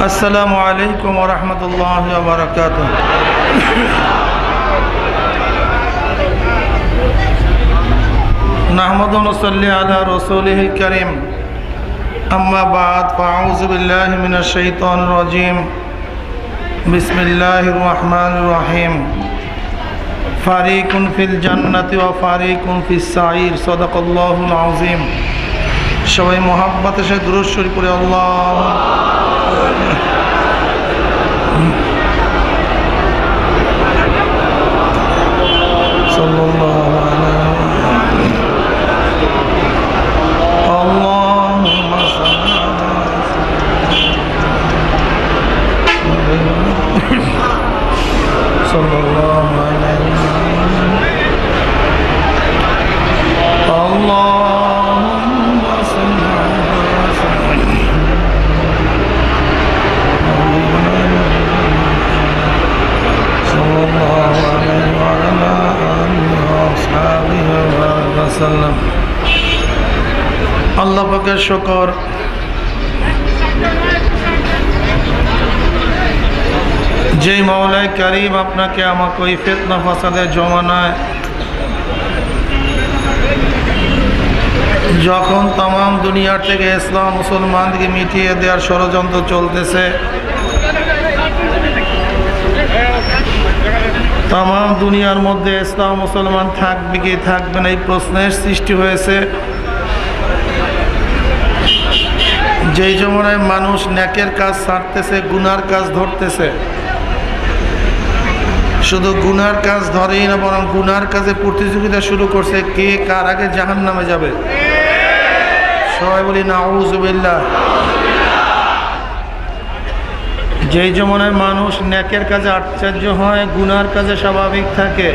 আসসালামু আলাইকুম ওয়া রাহমাতুল্লাহি ওয়া বারাকাতুহু। নাহমাদু ওয়া নুসাল্লি আলা রাসূলিহিল কারীম। আম্মা বা'দ, ফাআউযু বিল্লাহি মিনাশ শাইতানির রাজীম। বিসমিল্লাহির রাহমানির রাহিম। ফারিকুন ফিল জান্নাতি ওয়া ফারিকুন ফিস সাঈর। সাদাকাল্লাহুল আযীম। সবাই মুহাব্বতের সাথে দুরূদ শরীফ পড়ে আল্লাহ আল্লাহ পাকের শুকর। যে মাওলাই কারীম আপনাকে আমাকে ওই ফিতনা ফাসাদের জমানায় যখন তাম দুনিয়ার থেকে ইসলাম মুসলমানদেরকে মিটিয়ে দেওয়ার ষড়যন্ত্র চলতেছে, তাম দুনিয়ার মধ্যে ইসলাম মুসলমান থাকবে কি থাকবে না এই প্রশ্নের সৃষ্টি হয়েছে। যেই জমানায় মানুষ নেকের কাজ ছাড়তেছে, গুনার কাজ ধরতেছে, শুধু গুনার কাজ ধরেই না বরং গুনার কাজে প্রতিযোগিতা শুরু করছে, কে কার আগে জাহান্নামে যাবে। সবাই বলি নাউযু বিল্লাহ। যেই জমানায় মানুষ নেকের কাজে আশ্চর্য হয়, গুনার কাজে স্বাভাবিক থাকে,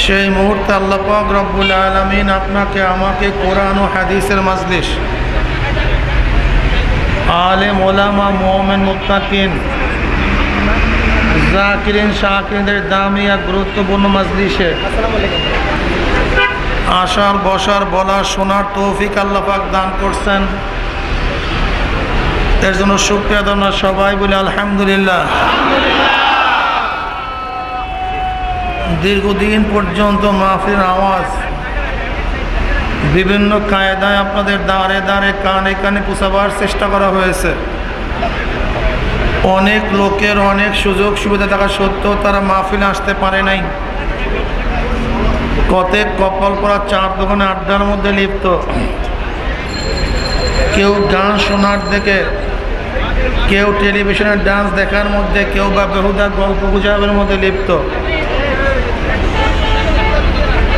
সেই মুহূর্তে আল্লাহ পাক রব্বুল আলামিন আপনাকে আমাকে কোরআন ও হাদিসের মাজলিস, আলেম ওলামা মুমিন মুত্তাকিন জাকিরিন শাকিরদের দামি এক গুরুত্বপূর্ণ মাজলিসে আসার বসার বলার শোনার তৌফিক আল্লাহ পাক দান করছেন। এর জন্য শুকরিয়া আদায় সবাই বলে আলহামদুলিল্লাহ। দীর্ঘদিন পর্যন্ত মাহফিলের আওয়াজ বিভিন্ন কায়দায় আপনাদের দ্বারে দ্বারে কানে কানে পৌঁছাবার চেষ্টা করা হয়েছে। অনেক লোকের অনেক সুযোগ সুবিধা থাকা সত্ত্বেও তারা মাহফিলে আসতে পারে নাই। কতেক কপাল পরা চার দোকানে আড্ডার মধ্যে লিপ্ত, কেউ গান শোনার দেখে, কেউ টেলিভিশনের ডান্স দেখার মধ্যে, কেউ বা বেহুদা গল্প গুজবের মধ্যে লিপ্ত।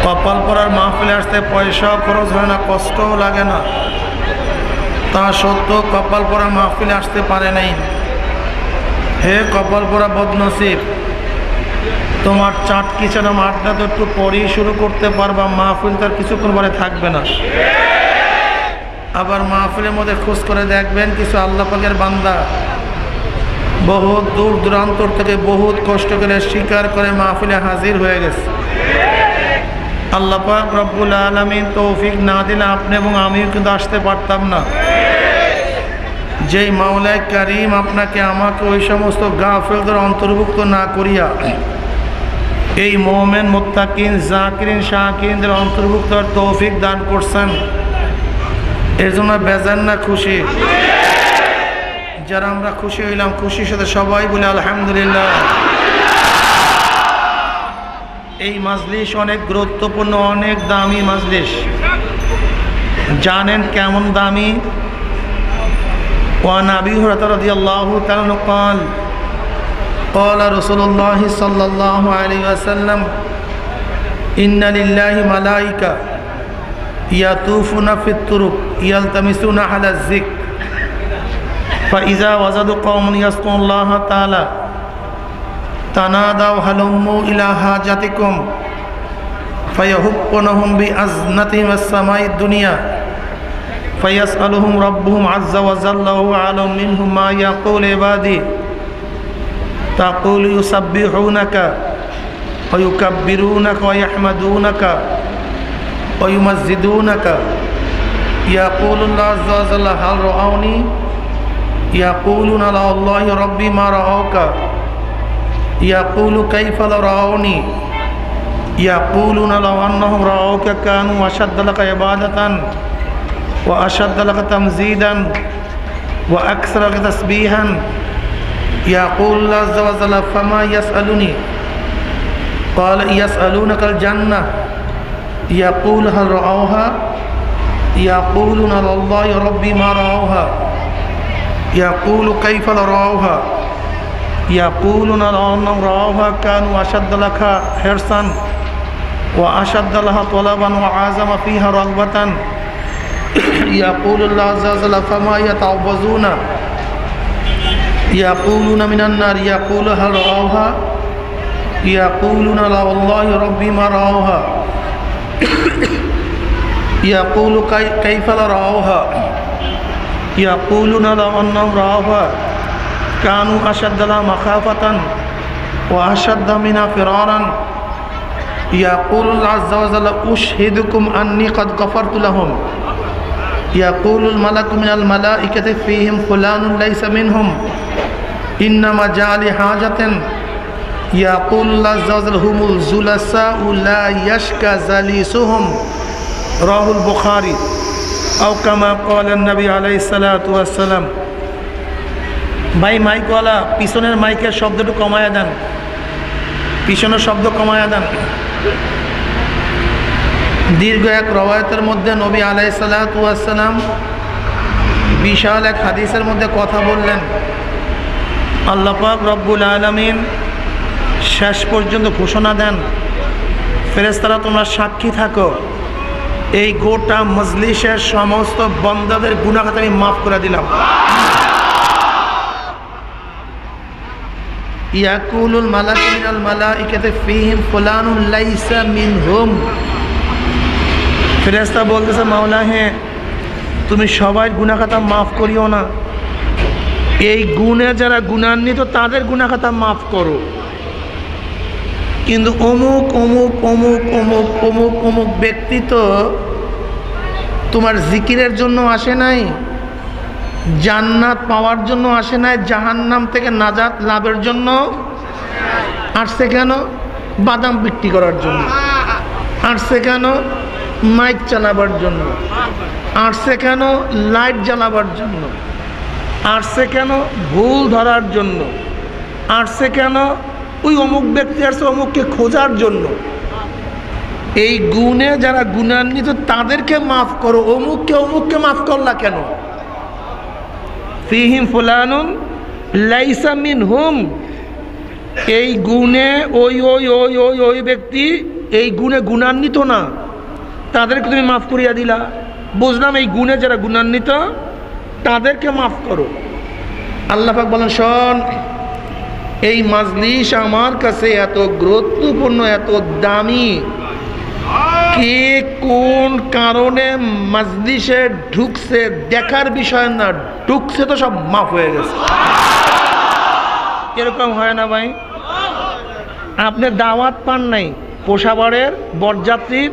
কপাল পরার মাহফিলে আসতে পয়সাও খরচ হয় না, কষ্টও লাগে না, তা সত্ত্বেও কপাল পরা মাহফিলে আসতে পারে নাই। হে কপাল পরা বদনসিব, তোমার চাটকি ছাড়া আড্ডা তো একটু পরেই শুরু করতে পারবা, মাহফিল তার কিছুক্ষণ পরে থাকবে না। আবার মাহফিলের মধ্যে খোঁজ করে দেখবেন কিছু আল্লাহ পাকের বান্দা বহুত দূর দূরান্তর থেকে বহুত কষ্ট করে স্বীকার করে মাহফিলে হাজির হয়ে গেছে। আল্লাহ পাক রব্বুল আলামিন তৌফিক না দিলে আপনি এবং আমিও কিন্তু আসতে পারতাম না। যেই মাওলাই কারীম আপনাকে আমাকে ওই সমস্ত গাফেলদের অন্তর্ভুক্ত না করিয়া এই মুমিন মুত্তাকিন জাকিরিন শাকিরদের অন্তর্ভুক্ত তৌফিক দান করছেন, এর জন্য বেজান না খুশি? যারা আমরা খুশি হইলাম, খুশির সাথে সবাই বলে আলহামদুলিল্লাহ। এই মাজলিস অনেক গুরুত্বপূর্ণ, অনেক দামি মাজলিস। জানেন কেমন দামি? وعن أبي هريرة رضي الله تعالى عنه قال قال رسول الله صلى الله عليه وسلم إن لله ملائكة يطوفون في الطرق يلتمسون أهل الذكر فإذا وجدوا قوم يذكرون الله تعالى تنادوا هلموا إلى حاجتكم فيهبونهم بأذنتهم السماء الدنيا فيسألهم ربهم عز وجل وهو أعلم منهم ما يقول عبادي تقول يسبحونك ويكبرونك ويحمدونك ويمجدونك يقول الله عز وجل هل رأوني يقولون لا والله ربي ما رأوك يقول كيف رأوني يقولون لو أنهم رأوك كانوا أشد لك عبادة وأشد لك تمجيدا وأكثر لك تسبيحا يقول الله عز وجل فما يسألني قال يسألونك الجنة يقول هل رأوها يقولون والله ربي ما رأوها يقول كيف رأوها يقولون لو أنهم رأوها كانوا أشد لك حرصا وأشد لها طلبا وعازم فيها رغبة يقول الله عز وجل فما يتعوذون يقولون من النار يقول هل رأوها يقولون لا والله ربي ما رأوها يقول كيف رأوها يقولون لو أنهم رأوها كانوا أشد لها مخافة وأشد منها فرارا يقول الله عز وجل أشهدكم أني قد غفرت لهم يقول الملك من الملائكة فيهم فلان ليس منهم إنما جاء لحاجة يقول الله عز وجل هم الجلساء لا يشكى جليسهم رواه البخاري أو كما قال النبي عليه الصلاة والسلام ভাই মাইকওয়ালা পিছনের মাইকের শব্দটা কমায়া দেন পিছনের শব্দ কমায়া দেন দীর্ঘ এক রওয়ায়াতের মধ্যে নবী আলাইহিস সালাতু ওয়াস সালাম বিশাল এক হাদিসের মধ্যে কথা বললেন আল্লাহ পাক রব্বুল আলামিন শেষ পর্যন্ত ঘোষণা দেন ফেরেশতারা তোমরা সাক্ষী থাকো এই গোটা মজলিসের সমস্ত বান্দাদের গুনাহ খাতা আমি মাফ করে দিলাম ইয়াকুলুল মালাকু মিনাল মালাইকাতি ফীহিম ফুলানুন লাইসা মিনহুম ফেরেশতা বলতেছে মাওলা হ্যাঁ তুমি সবাই গুনাহ খাতা মাফ করিও না এই গুণে যারা গুণান্বিত তাদের গুনাহ খাতা মাফ করো কিন্তু অমুক অমুক অমুক অমুক অমুক অমুক ব্যক্তি তো তোমার জিকিরের জন্য আসে নাই জান্নাত পাওয়ার জন্য আসে নাই জাহান্নাম থেকে নাজাত লাভের জন্য আসছে কেন বাদাম বিক্রি করার জন্য আসছে কেন মাইক চালাবার জন্য আসছে কেন লাইট জ্বালাবার জন্য আসছে কেন ভুল ধরার জন্য আসছে কেন ওই অমুক ব্যক্তি আসছে অমুককে খোঁজার জন্য এই গুণে যারা গুণান্বিত তাদেরকে মাফ করো অমুককে অমুককে মাফ করলা কেন ফিহিম ফুলানুন লাইসা মিনহুম এই গুণে ওই ওই ওই ওই ওই ব্যক্তি এই গুণে গুণান্বিত না তাদেরকে তুমি মাফ করিয়া দিলা বুঝলাম এই গুণে যারা গুণান্বিত তাদেরকে মাফ করো আল্লাহ পাক বলেন শোন এই মাজলিস আমার কাছে এত গুরুত্বপূর্ণ এত দামি কে কোন কারণে মাজলিসে ঢুকছে দেখার বিষয় না ঢুকছে তো সব মাফ হয়ে গেছে এরকম হয় না ভাই আপনি দাওয়াত পান নাই পোষাবাড়ের বরযাত্রীর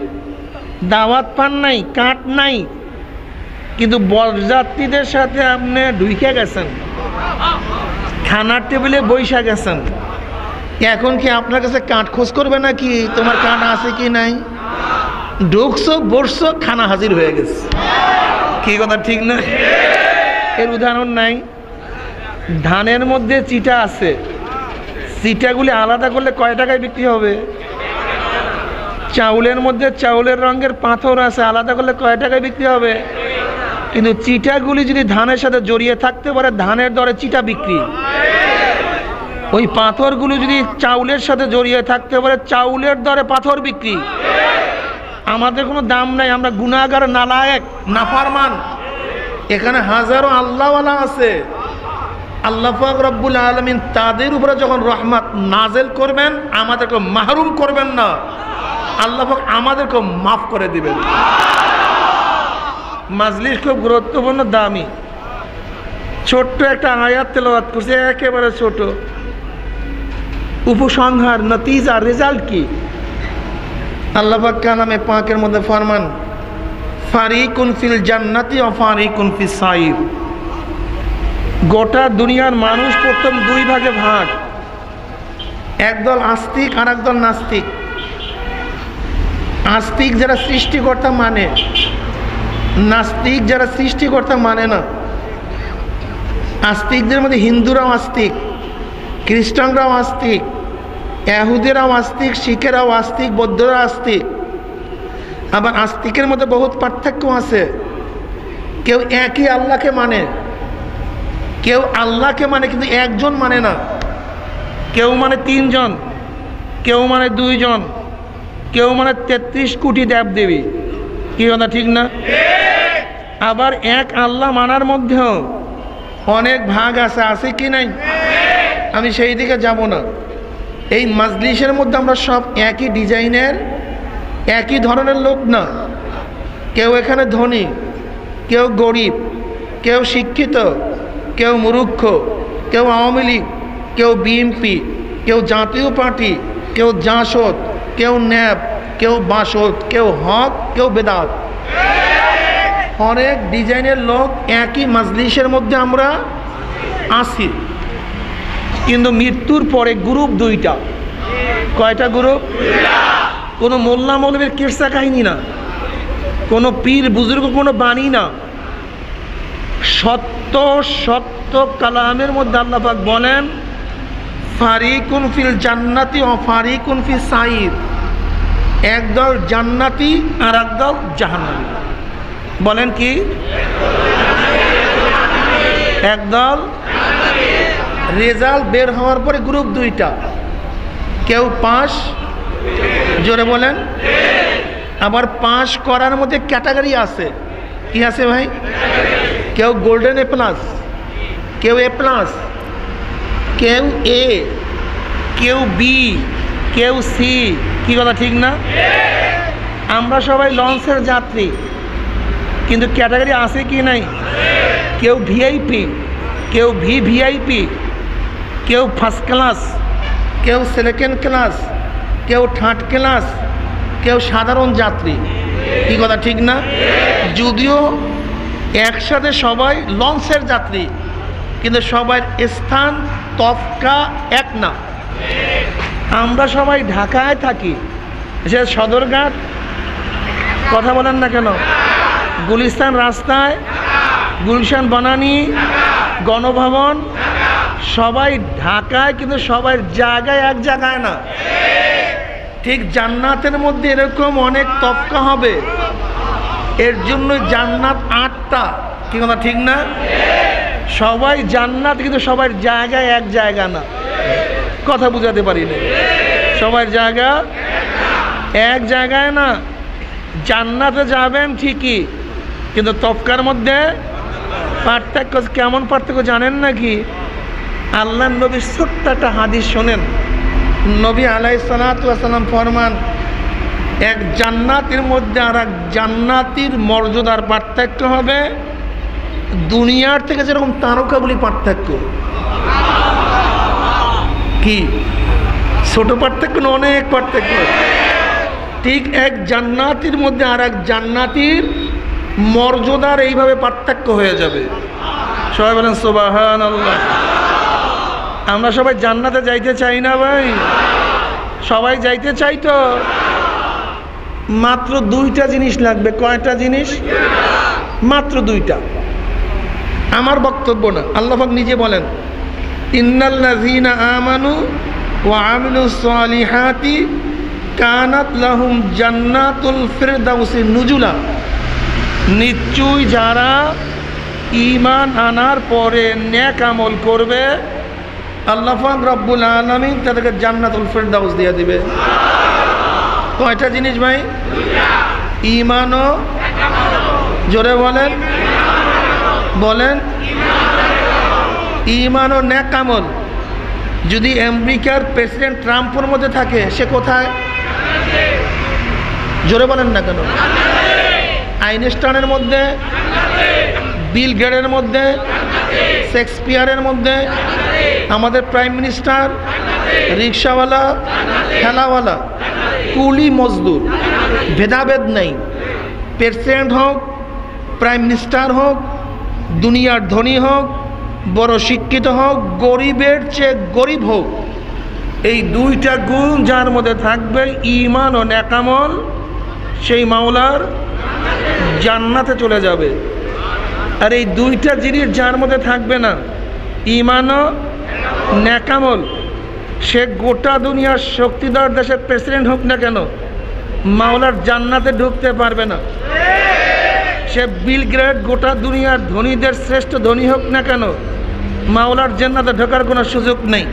দাওয়াত পান নাই কাট নাই কিন্তু বরযাত্রীদের সাথে আপনি ঢুকে গেছেন খানার টেবিলে বৈশা গেছেন এখন কি আপনার কাছে কাঠ খোঁজ করবে নাকি তোমার কাঠ আছে কি নাই ঢুকছো বসছো খানা হাজির হয়ে গেছে কি কথা ঠিক না এর উদাহরণ নাই ধানের মধ্যে চিটা আছে চিটাগুলি আলাদা করলে কয় টাকায় বিক্রি হবে চাউলের মধ্যে চাউলের রঙের পাথর আছে আলাদা করলে কয় টাকায় বিক্রি হবে কিন্তু চিটাগুলি যদি ধানের সাথে জড়িয়ে থাকতে পারে ধানের দরে চিটা বিক্রি, ওই পাথরগুলো যদি চাউলের সাথে জড়িয়ে থাকতে পারে চাউলের দরে পাথর বিক্রি। আমাদের কোনো দাম নাই, আমরা গুনাহগার, নালায়েক, নাফরমান। এখানে হাজারো আল্লাহওয়ালা আছে। আল্লাহ পাক রব্বুল আলামিন তাদের উপরে যখন রহমত নাজেল করবেন আমাদেরকে মাহরুম করবেন না, আল্লাহ পাক আমাদেরকে মাফ করে দিবেন। মাজলিস খুব গুরুত্বপূর্ণ, দামি। ছোট্ট একটা আয়াত তেলাওয়াত করছে, একেবারে ছোট। উপসংহার, নতিজা, রেজাল্ট কি? আল্লাহ পাক কালামে পাকের মধ্যে ফরমান, ফারিকুন ফিল জান্নাতি ওয়া ফারিকুন ফিস সাইর। গোটা দুনিয়ার মানুষ প্রথম দুই ভাগে ভাগ, একদল আস্তিক আর একদল নাস্তিক। আস্তিক যারা সৃষ্টিকর্তা মানে, নাস্তিক যারা সৃষ্টিকর্তা মানে না। আস্তিকদের মধ্যে হিন্দুরাও আস্তিক, খ্রিস্টানরাও আস্তিক, ইহুদিরাও আস্তিক, শিখেরাও আস্তিক, বৌদ্ধরাও আস্তিক। আবার আস্তিকের মধ্যে বহুত পার্থক্য আছে। কেউ একই আল্লাহকে মানে, কেউ আল্লাহকে মানে কিন্তু একজন মানে না। কেউ মানে 3 জন, কেউ মানে 2 জন, কেউ মানে 33 কোটি দেবদেবী। কি কথা ঠিক না? আবার এক আল্লাহ মানার মধ্যেও অনেক ভাগ আছে, আছে কি নাই? আমি সেই দিকে যাব না। এই মাজলিসের মধ্যে আমরা সব একই ডিজাইনের, একই ধরনের লোক না। কেউ এখানে ধনী, কেউ গরিব, কেউ শিক্ষিত, কেউ মূর্খ, কেউ আওয়ামী লীগ, কেউ বিএনপি, কেউ জাতীয় পার্টি, কেউ জাসদ, কেউ ন্যাপ, কেউ বাসদ, কেউ হক, কেউ বেদাত। অনেক ডিজাইনের লোক একই মাজলিসের মধ্যে আমরা আসি, কিন্তু মৃত্যুর পরে গ্রুপ 2টা। কয়টা গ্রুপ? কোনো মোল্লা মৌলবীর কিরসা কাহিনী না, কোনো পীর বুজুর্গ কোনো বাণী না। সত্য সত্য কালামের মধ্যে আল্লাহ পাক বলেন, ফারিকুন ফিল জান্নাতি ওয়া ফারিকুন ফিস সাইর। একদল জান্নাতি আর একদল জাহান্নামী। বলেন কি? একদল। রেজাল্ট বের হওয়ার পরে গ্রুপ 2টা। কেউ পাস, জোরে বলেন। আবার পাস করার মধ্যে ক্যাটাগরি আছে। কি আছে ভাই? কেউ গোল্ডেন A+, কেউ A+, কেউ A, কেউ B, কেউ C। কি কথা ঠিক না? আমরা সবাই লঞ্চের যাত্রী, কিন্তু ক্যাটাগরি আছে কি নাই? কেউ VIP, কেউ VVIP, কেউ ফার্স্ট ক্লাস, কেউ সেকেন্ড ক্লাস, কেউ থার্ড ক্লাস, কেউ সাধারণ যাত্রী। কি কথা ঠিক না? যদিও একসাথে সবাই লঞ্চের যাত্রী, কিন্তু সবার স্থান তফকা এক না। আমরা সবাই ঢাকায় থাকি, সে সদরঘাট, কথা বলেন না কেন, গুলিস্তান রাস্তায়, গুলশান বনানী, গণভবন, সবাই ঢাকায়, কিন্তু সবার জায়গায় এক জায়গায় না। ঠিক জান্নাতের মধ্যে এরকম অনেক তফকা হবে। এর জন্য জান্নাত 8টা। কি কথা ঠিক না? সবাই জান্নাত, কিন্তু সবার জায়গায় এক জায়গা না। কথা বুঝাতে পারি না। সবার জায়গা এক জায়গায় না। জান্নাতে যাবেন ঠিকই, কিন্তু তফকার মধ্যে পার্থক্য। কেমন পার্থক্য জানেন নাকি? আল্লাহ নবীর ছোট্ট একটা হাদিস শোনেন। নবী আলাইহিস সালাতু ওয়াস সালাম ফরমান, এক জান্নাতের মধ্যে আর এক জান্নাতির মর্যাদার পার্থক্য হবে দুনিয়ার থেকে যেরকম তারকাগুলি পার্থক্য। কি ছোট পার্থক্য না, অনেক পার্থক্য। ঠিক এক জান্নাতির মধ্যে আর এক জান্নাতির মর্যাদার এইভাবে পার্থক্য হয়ে যাবে। সবাই বলেন সুবহানাল্লাহ। আমরা সবাই জান্নাতে যাইতে চাই না ভাই? সবাই যাইতে চাই তো। মাত্র 2টা জিনিস লাগবে। কয়টা জিনিস? মাত্র 2টা। আমার বক্তব্য না, আল্লাহ পাক নিজে বলেন, ইন্নাল্লাযীনা আমানু ওয়া আমিলুস সালিহাতি কানাত লাহুম জান্নাতুল ফিরদাউসি নুজুলা। নিশ্চয়ই যারা ঈমান আনার পরে নেক আমল করবে আল্লাহ পাক রব্বুল আলামিন তাদেরকে জান্নাতুল ফেরদাউস দিয়ে দিবে। কয়টা জিনিস ভাই? ঈমান ও জোরে বলেন বলেন ঈমান ও নেক আমল। যদি আমেরিকার প্রেসিডেন্ট ট্রাম্পের মধ্যে থাকে সে কোথায়? জোরে বলেন না কেন? আইনস্টাইনের মধ্যে, বিল গেটের মধ্যে, শেক্সপিয়ারের মধ্যে, আমাদের প্রাইম মিনিস্টার, রিক্সাওয়ালা, ঠেলাওয়ালা, কুলি মজদুর, ভেদাভেদ নেই। প্রেসিডেন্ট হোক, প্রাইম মিনিস্টার হোক, দুনিয়ার ধনী হোক, বড় শিক্ষিত হোক, গরিবের চেয়ে গরিব হোক, এই দুইটা গুণ যার মধ্যে থাকবে ঈমান ও নেক আমল, সেই মাওলার জান্নাতে চলে যাবে। আর এই দুইটা জিনিস যার মধ্যে থাকবে না, ঈমান ও নেক আমল, সে গোটা দুনিয়ার শক্তিধর দেশের প্রেসিডেন্ট হোক না কেন মাওলার জান্নাতে ঢুকতে পারবে না। সে বিল গেটস গোটা দুনিয়ার ধনীদের শ্রেষ্ঠ ধনী হোক না কেন মাওলার জান্নাতে ঢোকার কোনো সুযোগ নেই।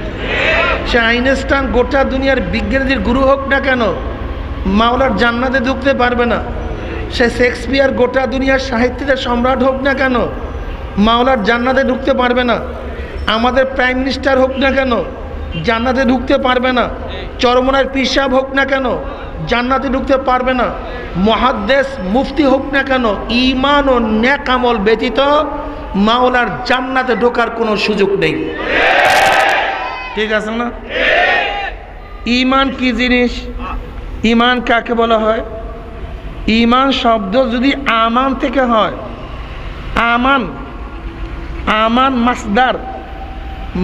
সে আইনস্টাইন গোটা দুনিয়ার বিজ্ঞানীদের গুরু হোক না কেন মাওলার জান্নাতে ঢুকতে পারবে না। সে শেক্সপিয়ার গোটা দুনিয়ার সাহিত্যের সম্রাট হোক না কেন মাওলার জান্নাতে ঢুকতে পারবে না। আমাদের প্রাইম মিনিস্টার হোক না কেন জান্নাতে ঢুকতে পারবে না। চরমনার পীর সাহেব হোক না কেন জান্নাতে ঢুকতে পারবে না। মুহাদ্দিস মুফতি হোক না কেন ঈমান ও নেক আমল ব্যতীত মাওলার জান্নাতে ঢোকার কোনো সুযোগ নেই। ঠিক আছে না? ঈমান কি জিনিস? ঈমান কাকে বলা হয়? ঈমান শব্দ যদি আমান থেকে হয়, আমান, আমান মাসদার,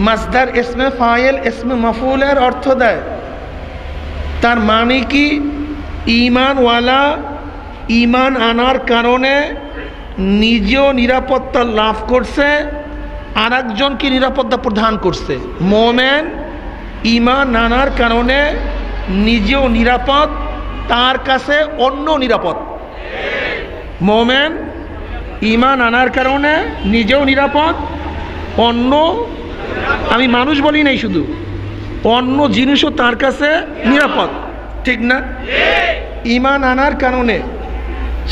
মাসদার ইসমে ফাইল ইসমে মাফউলের অর্থ দেয়। তার মানে কি ঈমানওয়ালা ঈমান আনার কারণে নিজেও নিরাপত্তা লাভ করছে, আর একজনকে নিরাপত্তা প্রদান করছে। মোমেন ঈমান আনার কারণে নিজেও নিরাপদ, তার কাছে অন্য নিরাপদ। মোমেন ঈমান আনার কারণে নিজেও নিরাপদ, অন্য, আমি মানুষ বলি নাই, শুধু অন্য জিনিসও তার কাছে নিরাপদ। ঠিক না? ঈমান আনার কারণে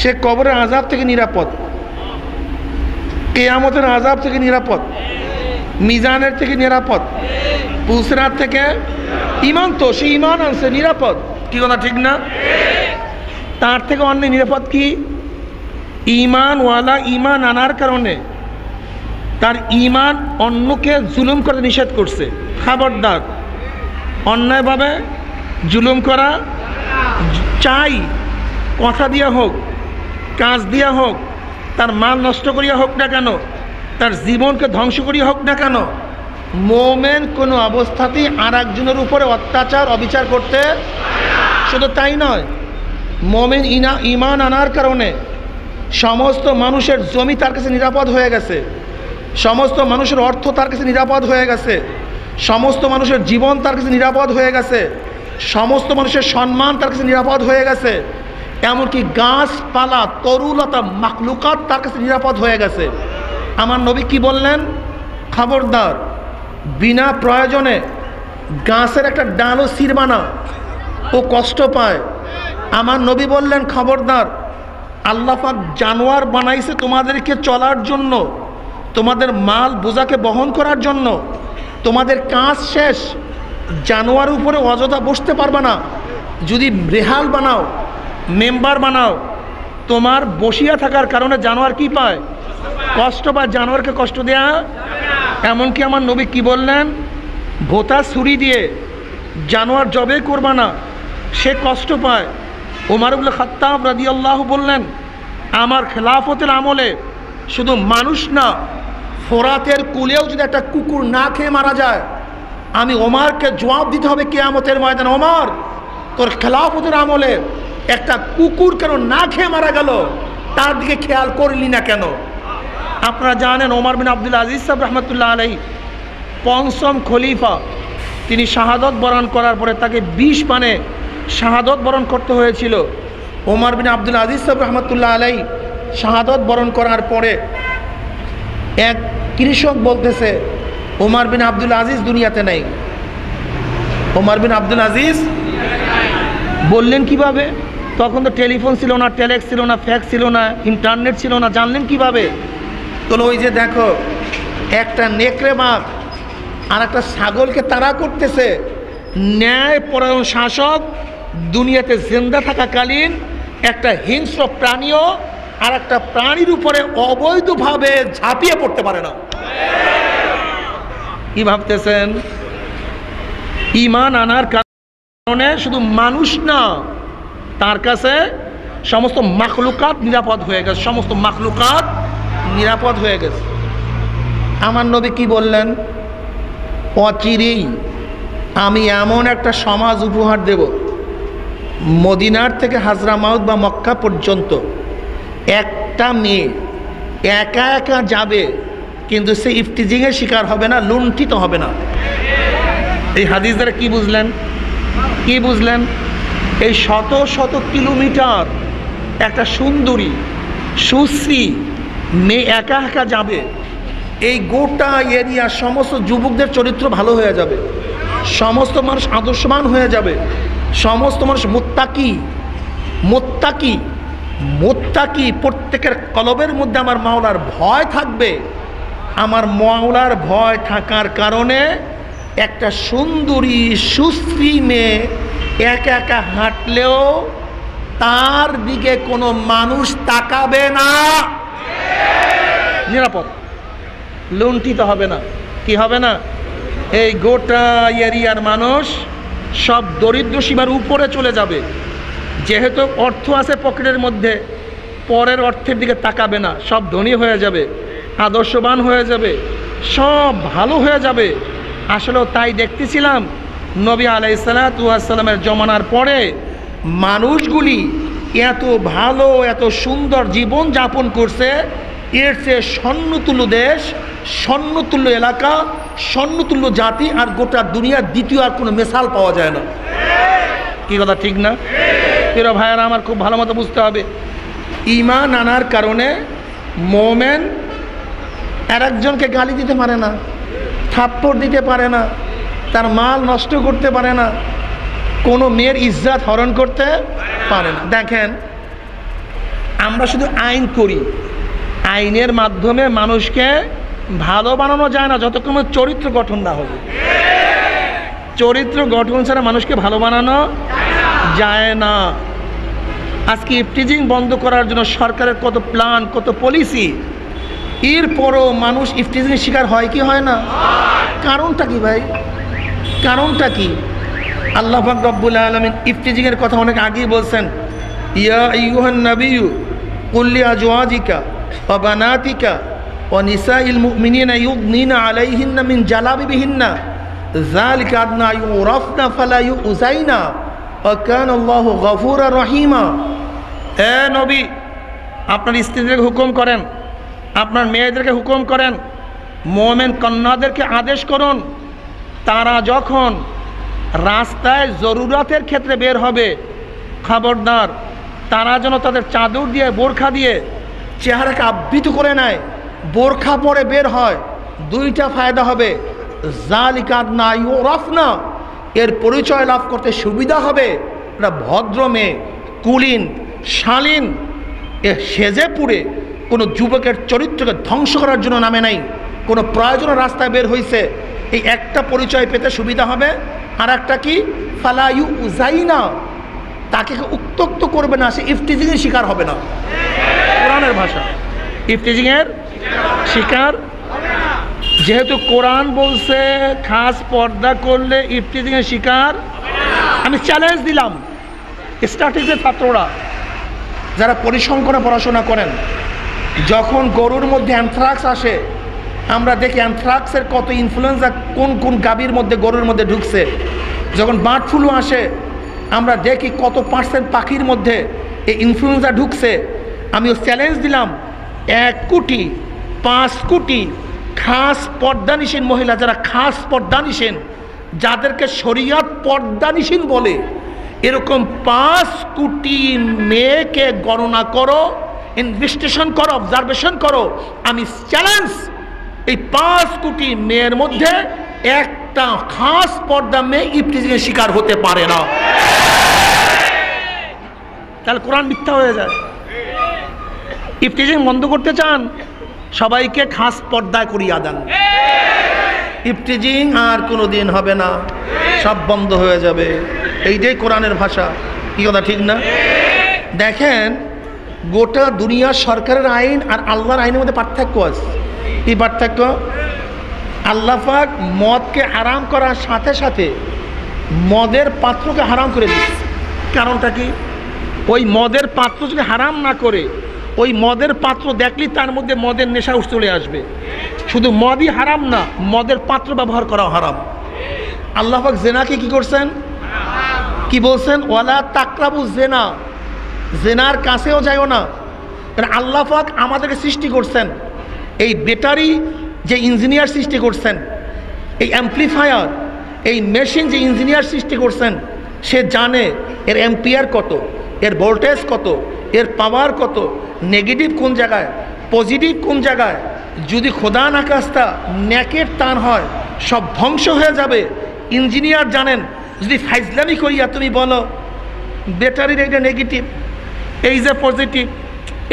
সে কবরের আযাব থেকে নিরাপদ, কিয়ামতের আযাব থেকে নিরাপদ, মিজানের থেকে নিরাপদ, পুসরাত থেকে। ঈমান তো সে ঈমান আনছে, নিরাপদ। কি কথা ঠিক না? তার থেকে অন্য নিরাপদ কি? ঈমানওয়ালা ঈমান আনার কারণে তার ঈমান অন্যকে জুলুম করতে নিষেধ করছে। খবরদার, অন্যায়ভাবে জুলুম করা চাই, কথা দিয়া হোক, কাজ দিয়া হোক, তার মাল নষ্ট করিয়া হোক না কেন, তার জীবনকে ধ্বংস করিয়া হোক না কেন, মোমেন কোনো অবস্থাতেই আর একজনের উপরে অত্যাচার অবিচার করতে। শুধু তাই নয়, মোমেন ঈমান আনার কারণে সমস্ত মানুষের জমি তার কাছে নিরাপদ হয়ে গেছে, সমস্ত মানুষের অর্থ তার কাছে নিরাপদ হয়ে গেছে, সমস্ত মানুষের জীবন তার কাছে নিরাপদ হয়ে গেছে, সমস্ত মানুষের সম্মান তার কাছে নিরাপদ হয়ে গেছে, এমনকি গাছপালা তরুলতা মাখলুকাত তার কাছে নিরাপদ হয়ে গেছে। আমার নবী কি বললেন? খবরদার, বিনা প্রয়োজনে গাছের একটা ডালও ছিঁড়বা না, ও কষ্ট পায়। আমার নবী বললেন খবরদার, আল্লাহ পাক জানোয়ার বানাইছে তোমাদেরকে চলার জন্য, তোমাদের মাল বোঝাকে বহন করার জন্য। তোমাদের কাজ শেষ, জানোয়ার উপরে অযথা বসতে পারবে না। যদি রেহাল বানাও, মেম্বার বানাও, তোমার বসিয়া থাকার কারণে জানোয়ার কি পায়? কষ্ট পায়। জানোয়ারকে কষ্ট দেয়া। এমনকি আমার নবী কি বললেন? ভোতা ছুরি দিয়ে জানোয়ার জবে করবা না, সে কষ্ট পায়। ওমর ইবনে খাত্তাব রাদিয়াল্লাহু বললেন, আমার খেলাফতের আমলে শুধু মানুষ না, ফোরাতের কুলেও যদি একটা কুকুর না খেয়ে মারা যায়, আমি ওমরকে জবাব দিতে হবে কিয়ামতের ময়দানে, ওমর তোর খেলাফতের আমলে একটা কুকুর কেন না খেয়ে মারা গেল, তার দিকে খেয়াল করলি না কেন? আপনারা জানেন ওমর বিন আব্দুল আজিজ সাহেব রহমতুল্লাহ আলাইহি পঞ্চম খলিফা, তিনি শাহাদত বরণ করার পরে তাকে 20 পানে শাহাদত বরণ করতে হয়েছিল। ওমর বিন আব্দুল আজিজ সাহেব রহমতুল্লাহ আলাইহি শাহাদত বরণ করার পরে এক কৃষক বলতেছে ওমর বিন আব্দুল আজিজ দুনিয়াতে নেই। ওমর বিন আব্দুল আজিজ বললেন কিভাবে? তখন তো টেলিফোন ছিল না, টেলেক্স ছিল না, ফ্যাক্স ছিল না, ইন্টারনেট ছিল না, জানলেন কিভাবে? তো ওই যে দেখো একটা নেকড়ে বাঘ আর একটা ছাগলকে তাড়া করতেছে, ন্যায়পরায়ণ শাসক দুনিয়াতে জিন্দা থাকাকালীন একটা হিংস্র প্রাণীও আর একটা প্রাণীর উপরে অবৈধভাবে ঝাঁপিয়ে পড়তে পারে না। কি ভাবতেছেন? ঈমান আনার কারণে শুধু মানুষ না, তার কাছে সমস্ত মাখলুকাত নিরাপদ হয়ে গেছে, সমস্ত মাখলুকাত নিরাপদ হয়ে গেছে। আমার নবী কি বললেন? অচিরেই আমি এমন একটা সমাজ উপহার দেব, মদিনার থেকে হাজরামাউত বা মক্কা পর্যন্ত একটা মেয়ে একা একা যাবে, কিন্তু সে ইফতিজিংয়ের শিকার হবে না, লুণ্ঠিত হবে না। এই হাদিস দ্বারা কি বুঝলেন? কি বুঝলেন? এই শত শত কিলোমিটার একটা সুন্দরী সুশ্রী মেয়ে একা একা যাবে, এই গোটা এরিয়া সমস্ত যুবকদের চরিত্র ভালো হয়ে যাবে, সমস্ত মানুষ আদর্শবান হয়ে যাবে, সমস্ত মানুষ মুত্তাকি মুত্তাকি মুত্তাকি প্রত্যেকের কলবের মধ্যে আমার মাওলার ভয় থাকবে। আমার মাওলার ভয় থাকার কারণে একটা সুন্দরী সুশ্রী মেয়ে একা একা হাঁটলেও তার দিকে কোনো মানুষ তাকাবে না, নিরাপদ, লুণ্ঠিত হবে না। কি হবে না? এই গোটা এরিয়ার মানুষ সব দরিদ্র সীমার উপরে চলে যাবে, যেহেতু অর্থ আছে পকেটের মধ্যে, পরের অর্থের দিকে তাকাবে না, সব ধনী হয়ে যাবে, আদর্শবান হয়ে যাবে, সব ভালো হয়ে যাবে। আসলেও তাই দেখতেছিলাম নবী আলাইহিসসালাতু ওয়াসসালামের জমানার পরে মানুষগুলি এত ভালো এত সুন্দর জীবন যাপন করছে, এর চেয়ে স্বর্ণতুল্য দেশ, স্বর্ণতুল্য এলাকা, স্বর্ণতুল্য জাতি আর গোটা দুনিয়ার দ্বিতীয় আর কোনো মিসাল পাওয়া যায় না। কি কথা ঠিক না? প্রিয় ভাইয়েরা আমার খুব ভালো মতো বুঝতে হবে, ঈমান আনার কারণে মোমেন আরেকজনকে গালি দিতে পারে না, থাপ্পড় দিতে পারে না, তার মাল নষ্ট করতে পারে না, কোনো মেয়ের ইজ্জত হরণ করতে পারে না। দেখেন, আমরা শুধু আইন করি, আইনের মাধ্যমে মানুষকে ভালো বানানো যায় না যতক্ষণ চরিত্র গঠন না হবে। চরিত্র গঠন ছাড়া মানুষকে ভালো বানানো যায় না। আজকে ইফটিজিং বন্ধ করার জন্য সরকারের কত প্ল্যান, কত পলিসি, এরপরও মানুষ ইফটিজিং শিকার হয় কি হয় না? কারণটা কি ভাই? কারণটা কি? আল্লাহ পাক রব্বুল আলামিন ইফতিজিংয়ের কথা অনেক আগেই বলছেন, ইয়া আইয়ুহান নাবিয়্যু কুল লিআজওয়াজিকা ওয়া বানাতিকা ওয়া নিসাইল মুমিনিনা ইউগনিনা আলাইহিন্না মিন জালাবিবিহিন্না যালিকা আদনা ইউরাফনা ফালা ইউযাইনা ওয়া কানাল্লাহু গফুরার রহিমা। হে নবী, আপনার স্ত্রীদেরকে হুকুম করেন, আপনার মেয়েদেরকে হুকুম করেন, মুমিন কন্যাদেরকে আদেশ করুন, তারা যখন রাস্তায় জরুরতের ক্ষেত্রে বের হবে, খবরদার তারা যেন তাদের চাদর দিয়ে বোরখা দিয়ে চেহারাকে আবৃত করে নেয়, বোরখা পরে বের হয়। দুইটা ফায়দা হবে, যালিকা আদনা ইউরাফনা, এর পরিচয় লাভ করতে সুবিধা হবে। এটা ভদ্র মেয়ে, কুলীন, শালীন, এ সেজে পুড়ে কোনো যুবকের চরিত্রকে ধ্বংস করার জন্য নামে নাই, কোনো প্রয়োজনে রাস্তায় বের হয়েছে, এই একটা পরিচয় পেতে সুবিধা হবে। আর একটা কি? ফালা ইউযাইনা, তাকে উত্ত্যক্ত করবে না, সে ইফতিজিংয়ের শিকার হবে না। কোরআনের ভাষা, ইফতিজিংয়ের শিকার। যেহেতু কোরআন বলছে খাস পর্দা করলে ইফতিজিংয়ের শিকার, আমি চ্যালেঞ্জ দিলাম স্ট্যাটিস্টিক্সের ছাত্ররা যারা পরিসংখ্যানে পড়াশোনা করেন, যখন গরুর মধ্যে অ্যানথ্রাক্স আসে, আমরা দেখি অ্যানথ্রাক্সের কত ইনফ্লুয়েঞ্জা কোন কোন গাভীর মধ্যে, গরুর মধ্যে ঢুকছে। যখন বার্ড ফ্লু আসে, আমরা দেখি কত পার্সেন্ট পাখির মধ্যে এই ইনফ্লুয়েঞ্জা ঢুকছে। আমিও চ্যালেঞ্জ দিলাম 1 কোটি 5 কোটি খাস পর্দানিসীন মহিলা, যারা খাস পর্দানিসীন, যাদেরকে শরিয়ত পর্দানিসীন বলে, এরকম 5 কোটি মেয়েকে গণনা করো, ইনভেস্টিগেশন করো, অবজারভেশন করো। আমি চ্যালেঞ্জ, এই 5 কোটি মেয়ের মধ্যে একটা খাস পর্দা মেয়ে ইফতিজিংয়ের শিকার হতে পারে না। তাহলে কোরআন মিথ্যা হয়ে যায়। ইফতিজিং বন্ধ করতে চান, সবাইকে খাস পর্দায় করিয়া দেন। ইফতিজিং আর কোনো দিন হবে না, সব বন্ধ হয়ে যাবে। এইটাই কোরআনের ভাষা। কি কথা ঠিক না? দেখেন, গোটা দুনিয়ার সরকারের আইন আর আল্লাহর আইনের মধ্যে পার্থক্য আছে। কি পার্থক্য? আল্লাহ পাক মদকে হারাম করার সাথে সাথে মদের পাত্রকে হারাম করে দিচ্ছে। কারণটা কি? ওই মদের পাত্র যদি হারাম না করে, ওই মদের পাত্র দেখলেই তার মধ্যে মদের নেশা চলে আসবে। শুধু মদই হারাম না, মদের পাত্র ব্যবহার করা হারাম। আল্লাহ পাক জেনাকে কি করছেন? কি বলছেন? ওয়ালা তাকরাবু জেনা, জেনার কাছেও যায়ও না। কারণ আল্লাহ পাক আমাদেরকে সৃষ্টি করছেন, এই ব্যাটারি যে ইঞ্জিনিয়ার সৃষ্টি করছেন, এই অ্যাম্প্লিফায়ার, এই মেশিন যে ইঞ্জিনিয়ার সৃষ্টি করছেন, সে জানে এর অ্যাম্পিয়ার কত, এর ভোল্টেজ কত, এর পাওয়ার কত, নেগেটিভ কোন জায়গায়, পজিটিভ কোন জায়গায়। যদি খোদা না কাস্তা ন্যাকের টান হয়, সব ধ্বংস হয়ে যাবে। ইঞ্জিনিয়ার জানেন, যদি ফাইজলামি করিয়া তুমি বলো ব্যাটারির এইটা নেগেটিভ, এই যে পজিটিভ,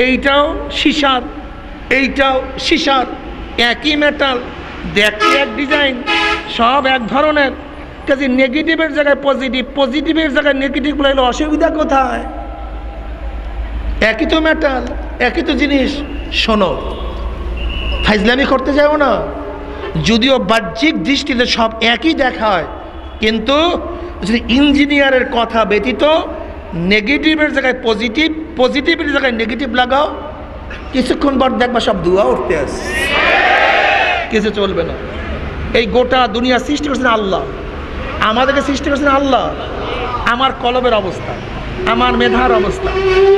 এইটাও সীসার, এইটাও সীসার, একই মেটাল, দেখতে এক ডিজাইন, সব এক ধরনের, কাজে নেগেটিভের জায়গায় পজিটিভ, পজিটিভের জায়গায় নেগেটিভ লাগলে অসুবিধা কোথায়? একই তো মেটাল, একই তো জিনিস। শোনো, ফাইজলামি করতে যাও না। যদিও বাহ্যিক দৃষ্টিতে সব একই দেখায়, কিন্তু যদি ইঞ্জিনিয়ারের কথা ব্যতীত নেগেটিভের জায়গায় পজিটিভ, পজিটিভের জায়গায় নেগেটিভ লাগাও, কিছুক্ষণ পর দেখবা সব ধোঁয়া উঠতে আসে, কিছু চলবে না। এই গোটা দুনিয়া সৃষ্টি করছেন আল্লাহ, আমাদেরকে সৃষ্টি করছেন আল্লাহ। আমার কলবের অবস্থা, আমার মেধার অবস্থা,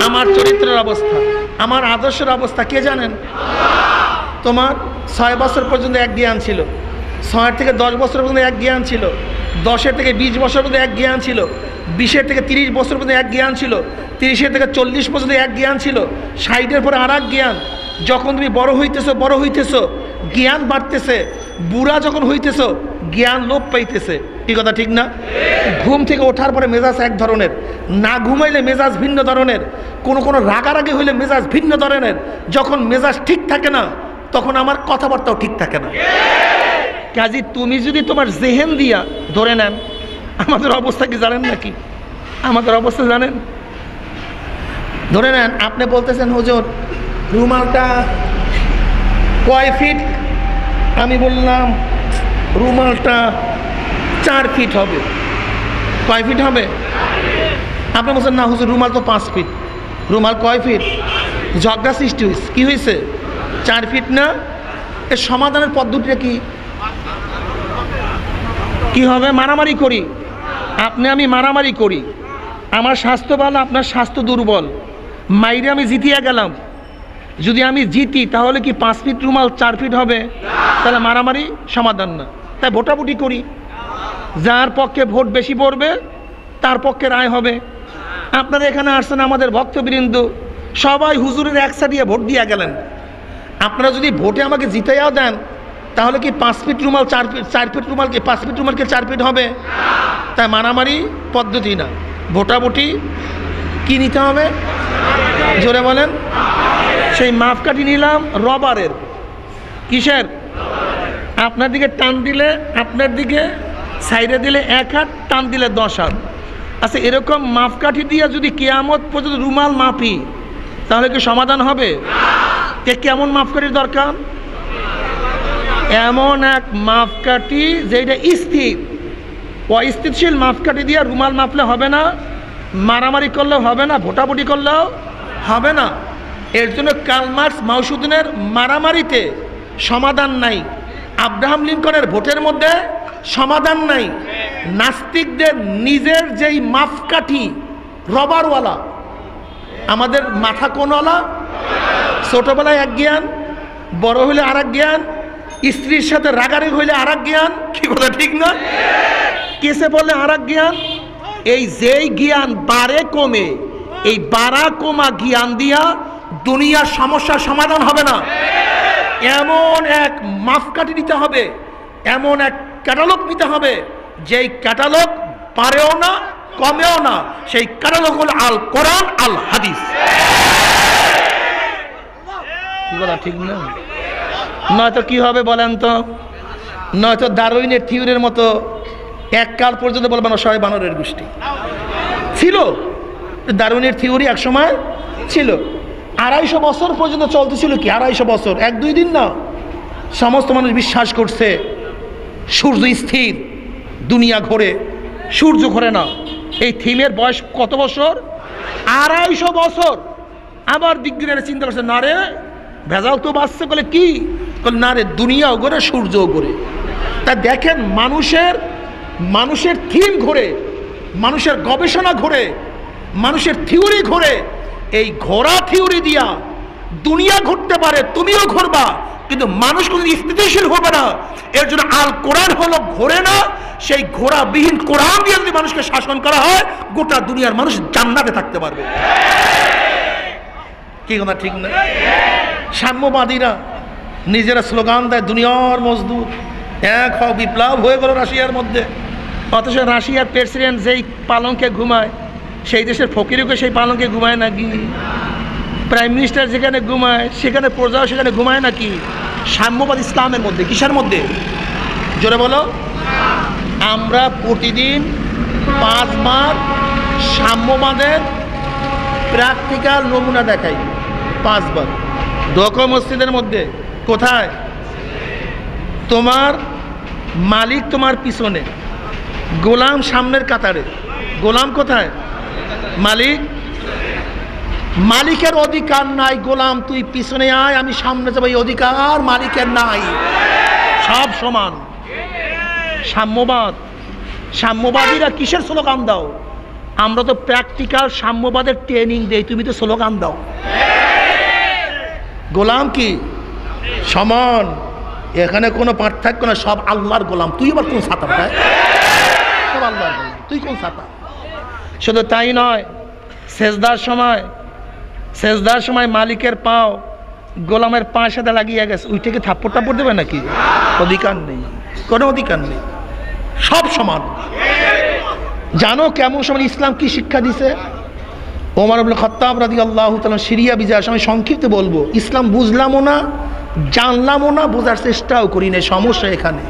আমার চরিত্রের অবস্থা, আমার আদর্শের অবস্থা কে জানেন? তোমার 6 বছর পর্যন্ত এক জ্ঞান ছিল, 6 থেকে 10 বছর পর্যন্ত এক জ্ঞান ছিল, 10 থেকে 20 বছর পর্যন্ত এক জ্ঞান ছিল, 20 থেকে 30 বছর পর্যন্ত এক জ্ঞান ছিল, 30 থেকে 40 পর্যন্ত এক জ্ঞান ছিল, 60-এর পরে আর এক জ্ঞান। যখন তুমি বড় হইতেছো জ্ঞান বাড়তেছে, বুড়া যখন হইতেছো জ্ঞান লোপ পাইতেছে। এই কথা ঠিক না? ঘুম থেকে ওঠার পরে মেজাজ এক ধরনের, না ঘুমাইলে মেজাজ ভিন্ন ধরনের, কোনো রাগারাগি হইলে মেজাজ ভিন্ন ধরনের। যখন মেজাজ ঠিক থাকে না, তখন আমার কথাবার্তাও ঠিক থাকে না। কাজী তুমি যদি তোমার জেহেন দিয়া ধরে নেন, আমাদের অবস্থা কি জানেন নাকি? আমাদের অবস্থা জানেন? ধরে নেন আপনি বলতেছেন, হুজুর রুমালটা কয় ফিট? আমি বললাম রুমালটা 4 ফিট হবে। কয় ফিট হবে? আপনি বলছেন না হুজুর রুমাল তো 5 ফিট। রুমাল কয় ফিট? ঝগড়া সৃষ্টি হয়েছে। কী হয়েছে? 4 ফিট না? এর সমাধানের পদ্ধতিটা কি হবে? মারামারি করি, আপনি আমি মারামারি করি, আমার স্বাস্থ্য ভালো, আপনার স্বাস্থ্য দুর্বল, মাইরে আমি জিতিয়া গেলাম। যদি আমি জিতি তাহলে কি 5 ফিট রুমাল 4 ফিট হবে? তাহলে মারামারি সমাধান না। তাই ভোটাভুটি করি, যার পক্ষে ভোট বেশি পড়বে তার পক্ষে রায় হবে। আপনারা এখানে আসছেন, আমাদের ভক্তবৃন্দ সবাই হুজুরের একসা দিয়ে ভোট দিয়ে গেলেন। আপনারা যদি ভোটে আমাকে জিতাইয়াও দেন, তাহলে কি 5 ফিট রুমাল 4 ফিট রুমালকে 5 ফিট রুমালকে 4 ফিট হবে? তাই মারামারি পদ্ধতি না, ভোটাভুটি কি নিতে হবে? জোরে বলেন। সেই মাপকাঠি নিলাম রবারের। কিসের? আপনার দিকে টান দিলে, আপনার দিকে সাইডে দিলে 1 হাত, টান দিলে 10 হাত। আচ্ছা, এরকম মাপকাঠি দিয়ে যদি কিয়ামত পর্যন্ত রুমাল মাপি, তাহলে কি সমাধান হবে? কেমন মাপকাঠির দরকার? এমন এক মাপকাঠি যেটা স্থির, অস্থিতিশীল মাপকাঠি দিয়ে রুমাল মাপলে হবে না, মারামারি করলেও হবে না, ভোটাভুটি করলেও হবে না। এর জন্য কার্ল মার্কস মাউসুদ্দিনের মারামারিতে সমাধান নাই, আব্রাহাম লিঙ্কনের ভোটের মধ্যে সমাধান নাই। নাস্তিকদের নিজের যেই মাপকাঠি রবারওয়ালা, আমাদের মাথা কোনওয়ালা, ছোটবেলায় এক জ্ঞান, বড় হইলে আর এক জ্ঞান, স্ত্রীর সাথে রাগারি হইলে আর এক জ্ঞান। কি কথা ঠিক না? কেসে বললে আর এক জ্ঞান। এই যেই জ্ঞান বাড়ে কমে, এই বাড়া কমা জ্ঞান দিয়া দুনিয়ার সমস্যার সমাধান হবে না। এমন এক মাপকাঠি নিতে হবে, এমন এক ক্যাটালগ নিতে হবে, যেই ক্যাটালগ পারেও না কমেও না, সেই ক্যাটালগ হল আল কোরআন আল হাদিস। কি বলা ঠিক না? নয়তো কি হবে বলেন তো? নয়তো ডারউইনের থিওরির মতো এককাল পর্যন্ত বলবেন অসহায় বানরের গোষ্ঠী ছিল। ডারউইনের থিওরি এক সময় ছিল, 250 বছর পর্যন্ত চলতেছিল। কি 250 বছর? 1-2 দিন না। সমস্ত মানুষ বিশ্বাস করছে সূর্য স্থির, দুনিয়া ঘোরে, সূর্য ঘোরে না। এই থিমের বয়স কত বছর? 250 বছর। আবার বিজ্ঞানীরা চিন্তা করছে, না রে ভেজাল তো বাঁচছে। বলে কি? না রে, দুনিয়াও ঘোরে, সূর্যও ঘোরে। তা দেখেন, মানুষের থিম ঘোরে, মানুষের গবেষণা ঘোরে, মানুষের থিওরি ঘোরে। এই ঘোরা থিওরি দিয়া দুনিয়া ঘুরতে পারে, তুমিও ঘুরবা, কিন্তু মানুষ কোনো স্থিতিশীল হবে না। এর জন্য আল কোরআন হলো ঘোরে না। সেই ঘোড়াবিহীন কোরআন দিয়ে যদি মানুষকে শাসন করা হয়, গোটা দুনিয়ার মানুষ জান্নাতে থাকতে পারবে। কি কথা ঠিক না? সাম্যবাদীরা নিজেরা স্লোগান দেয় দুনিয়ার মজদুর, এক হও, বিপ্লব হয়ে গেল রাশিয়ার মধ্যে। অথচ রাশিয়ার প্রেসিডেন্ট যেই পালঙ্কে ঘুমায়, সেই দেশের ফকিরকে সেই পালঙ্কে ঘুমায় নাকি? প্রাইম মিনিস্টার যেখানে ঘুমায়, সেখানে প্রজাও সেখানে ঘুমায় নাকি? সাম্যবাদ ইসলামের মধ্যে। কিসের মধ্যে? জোরে বলো। আমরা প্রতিদিন 5 বার সাম্যবাদের প্র্যাকটিক্যাল নমুনা দেখাই। 5 বার ঢোকো মসজিদের মধ্যে। কোথায়? তোমার মালিক তোমার পিছনে, গোলাম সামনের কাতারে। গোলাম কোথায়? মালিক। মালিকের অধিকার নাই, গোলাম তুই পিছনে আয়, আমি সামনে যাবো, এই অধিকার মালিকের নাই। সব সমান। সাম্যবাদ। সাম্যবাদীরা কিসের স্লোগান দাও? আমরা তো প্র্যাকটিক্যাল সাম্যবাদের ট্রেনিং দেই, তুমি তো স্লোগান দাও। গোলাম কি সমান? এখানে কোনো পার্থক্য না, সব আল্লাহর গোলাম। তুই আবার কোন ছাতা? সব আল্লাহর গোলাম, তুই কোন ছাতা? শুধু তাই নয়, সেজদার সময় মালিকের পাও গোলামের পায়ের সাথে লাগিয়ে গেছে, ওই থেকে থাপ্পড় টাপ্পড় দেবে নাকি? অধিকার নেই, কোনো অধিকার নেই। সব সমান। জানো কেমন সময় ইসলাম কি শিক্ষা দিছে? ওমর ইবনে খাত্তাব রাদিয়াল্লাহু তাআলা সিরিয়া বিজয়ের সময়, সংক্ষিপ্ত বলবো, ইসলাম বুঝলামও না, জানলামও না, বোঝার চেষ্টাও করি না। সমস্যা এখানে।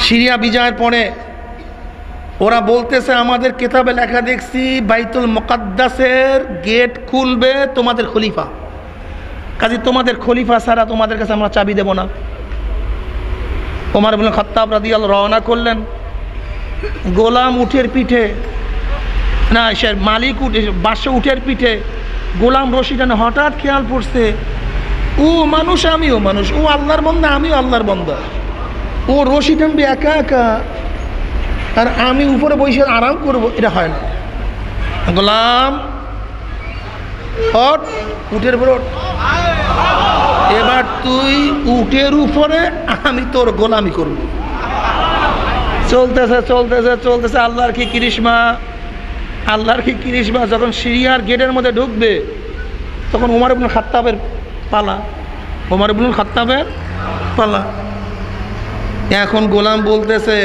সিরিয়া বিজয়ের পরে ওরা বলতেছে, আমাদের কিতাবে লেখা দেখছি বাইতুল মুকাদ্দাসের গেট খুলবে তোমাদের খলিফা, কাজে তোমাদের খলিফা ছাড়া তোমাদের কাছে আমরা চাবি দেব না। ওমর ইবনে খাত্তাব রাদিয়াল্লাহু রওনা করলেন। গোলাম উটের পিঠে, না সে মালিক উঠে, বাদশা উটের পিঠে, গোলাম রশি টানে। হঠাৎ খেয়াল পড়ছে, ও মানুষ আমিও মানুষ, ও আল্লাহর বান্দা আমিও আল্লাহর বান্দা। ও রশি টানবে একা একা, আর আমি উপরে বসে আরাম করব, এটা হয় না। গোলাম হট, উটের উপরে ওঠ। এবার তুই উটের উপরে, আমি তোর গোলামি করব। চলতেছে চলতেছে চলতেছে। আল্লাহর কি কৃষ্মা, আল্লাহর কি কৃষ্মা। যখন সিরিয়ার গেটের মধ্যে ঢুকবে, তখন ওমর ইবনে খাত্তাবের পালা। ওমর ইবনে খাত্তাবের পালা। এখন গোলাম বলতেছে,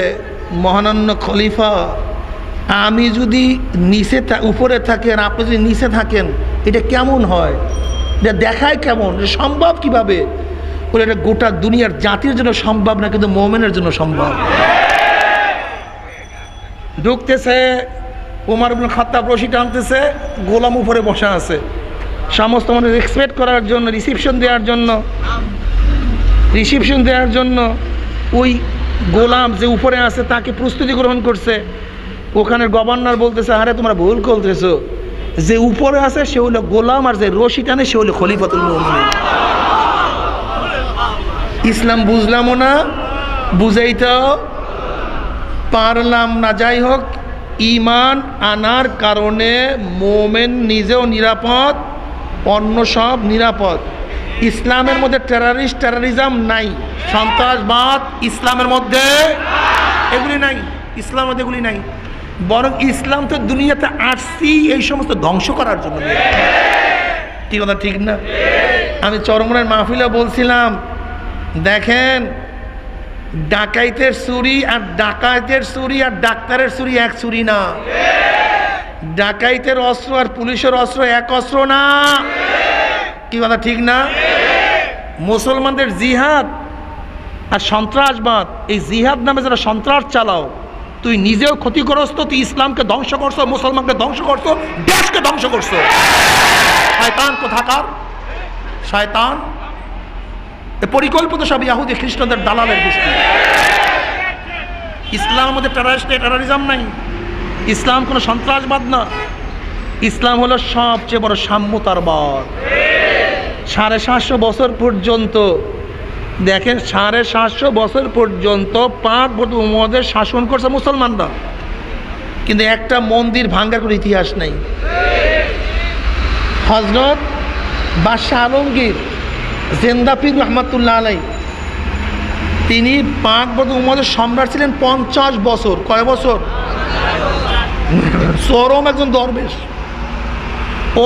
মহানান্য খলিফা, আমি যদি নিচে উপরে থাকি আর আপনি যদি নিচে থাকেন, এটা কেমন হয়? এটা দেখায় কেমন? সম্ভব কিভাবে? বলে, এটা গোটা দুনিয়ার জাতির জন্য সম্ভব না, কিন্তু মুমিনের জন্য সম্ভব। ঢুকতেছে, ওমর ইবনে খাত্তাব রশি টানতেছে, গোলাম উপরে বসা আছে। সমস্ত মানুষ এক্সপেক্ট করার জন্য, রিসিপশন দেওয়ার জন্য ওই গোলাম যে উপরে আছে তাকে প্রস্তুতি গ্রহণ করছে। ওখানের গভর্নর বলতেছে, আরে তোমরা ভুল করতেছো, যে উপরে আছে সে হলো গোলাম, আর যে রশি টানে সে হলো খলিফাতুল মুমিনিন। ইসলাম বুঝলামও না, বুঝাইতেও পারলাম না। যাই হোক, ঈমান আনার কারণে মোমেন নিজেও নিরাপদ, অন্য সব নিরাপদ। ইসলামের মধ্যে টেররিজম নাই, সন্ত্রাসবাদ ইসলামের মধ্যে এগুলি নাই। ইসলামের মধ্যে এগুলি নাই। বরং ইসলাম তো দুনিয়াতে আসছি এই সমস্ত ধ্বংস করার জন্য। কি কথা ঠিক না? আমি চরমনের মাহফিলে বলছিলাম, দেখেন ডাকাইতের চুরি আর ডাকাইতের চুরি আর ডাক্তারের চুরি এক চুরি না। ডাকাইতের অস্ত্র আর পুলিশের অস্ত্র এক অস্ত্র না। কি কথা ঠিক না? মুসলমানদের জিহাদ আর সন্ত্রাসবাদ, এই জিহাদ নামে যারা সন্ত্রাস চালাও, তুই নিজেও ক্ষতিগ্রস্ত, তুই ইসলামকে ধ্বংস করছো, মুসলমানকে ধ্বংস করছো, দেশকে ধ্বংস করছো। শয়তান কোথাকার শয়তান, পরিকল্পিত সব ইহুদি খ্রিস্টানদের দালালের গোষ্ঠী। ইসলামের মধ্যে টেররিজম নাই, ইসলাম কোনো সন্ত্রাসবাদ না, ইসলাম হলো সবচেয়ে বড় সাম্যতারবাদ। 750 বছর পর্যন্ত দেখেন, 750 বছর পর্যন্ত 5 বছর উম্মতের শাসন করছে মুসলমানরা, কিন্তু একটা মন্দির ভাঙ্গার কোনো ইতিহাস নাই। হযরত বাদশাহ আলমগীর জিন্দাপীর রহমাতুল্লাহ আলাই, তিনি 5 বছর উম্মতের সম্রাট ছিলেন 50 বছর। কয় বছর? চরম একজন দরবেশ,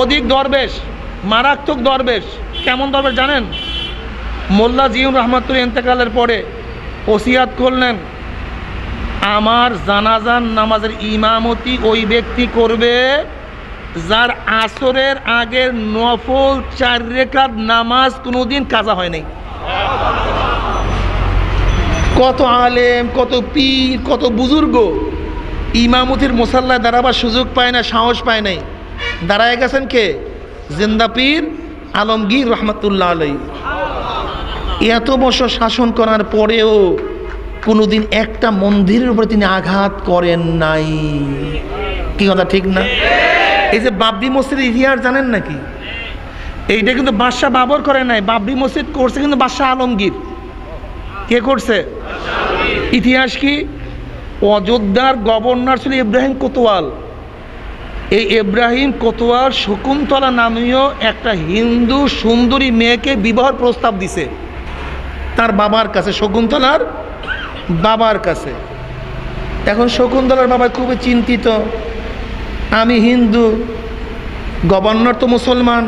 অধিক দরবেশ, মারাত্মক দরবেশ। কেমন দরবেশ জানেন? মোল্লা জিয়ুন রহমাতুল্লাহ ইন্তেকালের পরে ওসিয়াত করলেন, আমার জানাজার নামাজের ইমামতি ওই ব্যক্তি করবে যার আসরের আগের নফল 4 রাকাত নামাজ কোনোদিন কাজা হয় নাই। কত আলেম, কত পীর, কত বুজুর্গ ইমামতির মুসাল্লায় দাঁড়াবার সুযোগ পায় না, সাহস পায় নাই। দাঁড়ায় গেছেন কে? জিন্দাপীর আলমগীর রহমাতুল্লাহ আলাই। এত বছর শাসন করার পরেও কোনোদিন একটা মন্দিরের উপরে তিনি আঘাত করেন নাই। কি কথা ঠিক না? এই যে বাবরি মসজিদের ইতিহাস জানেন নাকি? এইটা কিন্তু বাদশাহ বাবর করে নাই, বাবরি মসজিদ করছে কিন্তু বাদশাহ আলমগীর। কে করছে? ইতিহাস কি? অযোধ্যার গভর্নর ছিল ইব্রাহিম কোতোয়াল। এই ইব্রাহিম কোতোয়াল শকুন্তলা নামীয় একটা হিন্দু সুন্দরী মেয়েকে বিবাহের প্রস্তাব দিছে তার বাবার কাছে, শকুন্তলার বাবার কাছে। এখন শকুন্তলার বাবা খুবই চিন্তিত, আমি হিন্দু, গভর্নর তো মুসলমান,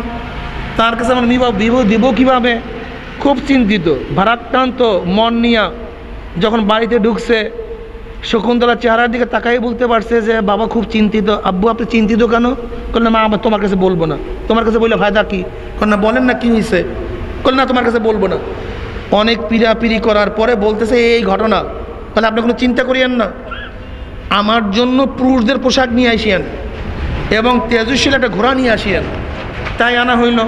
তার কাছে আমার বিবাহ দিব কীভাবে? খুব চিন্তিত, ভারাক্রান্ত মন নিয়া যখন বাড়িতে ঢুকছে, শকুন্তলার চেহারার দিকে তাকাই বলতে পারছে যে বাবা খুব চিন্তিত। আব্বু আপনি চিন্তিত কেন? বললেন মা আমার তোমার কাছে বলবো না। তোমার কাছে বললে ফায়দা কি? না বলেন না কি হয়েছে? বললেন না তোমার কাছে বলবো না। অনেক পিড়াপিড়ি করার পরে বলতেছে এই ঘটনা। তাহলে আপনি কোনো চিন্তা করিয়েন না, আমার জন্য পুরুষদের পোশাক নিয়ে আসিয়েন এবং তেজস্বী একটা ঘোড়া নিয়ে আসিয়েন। তাই আনা হইল।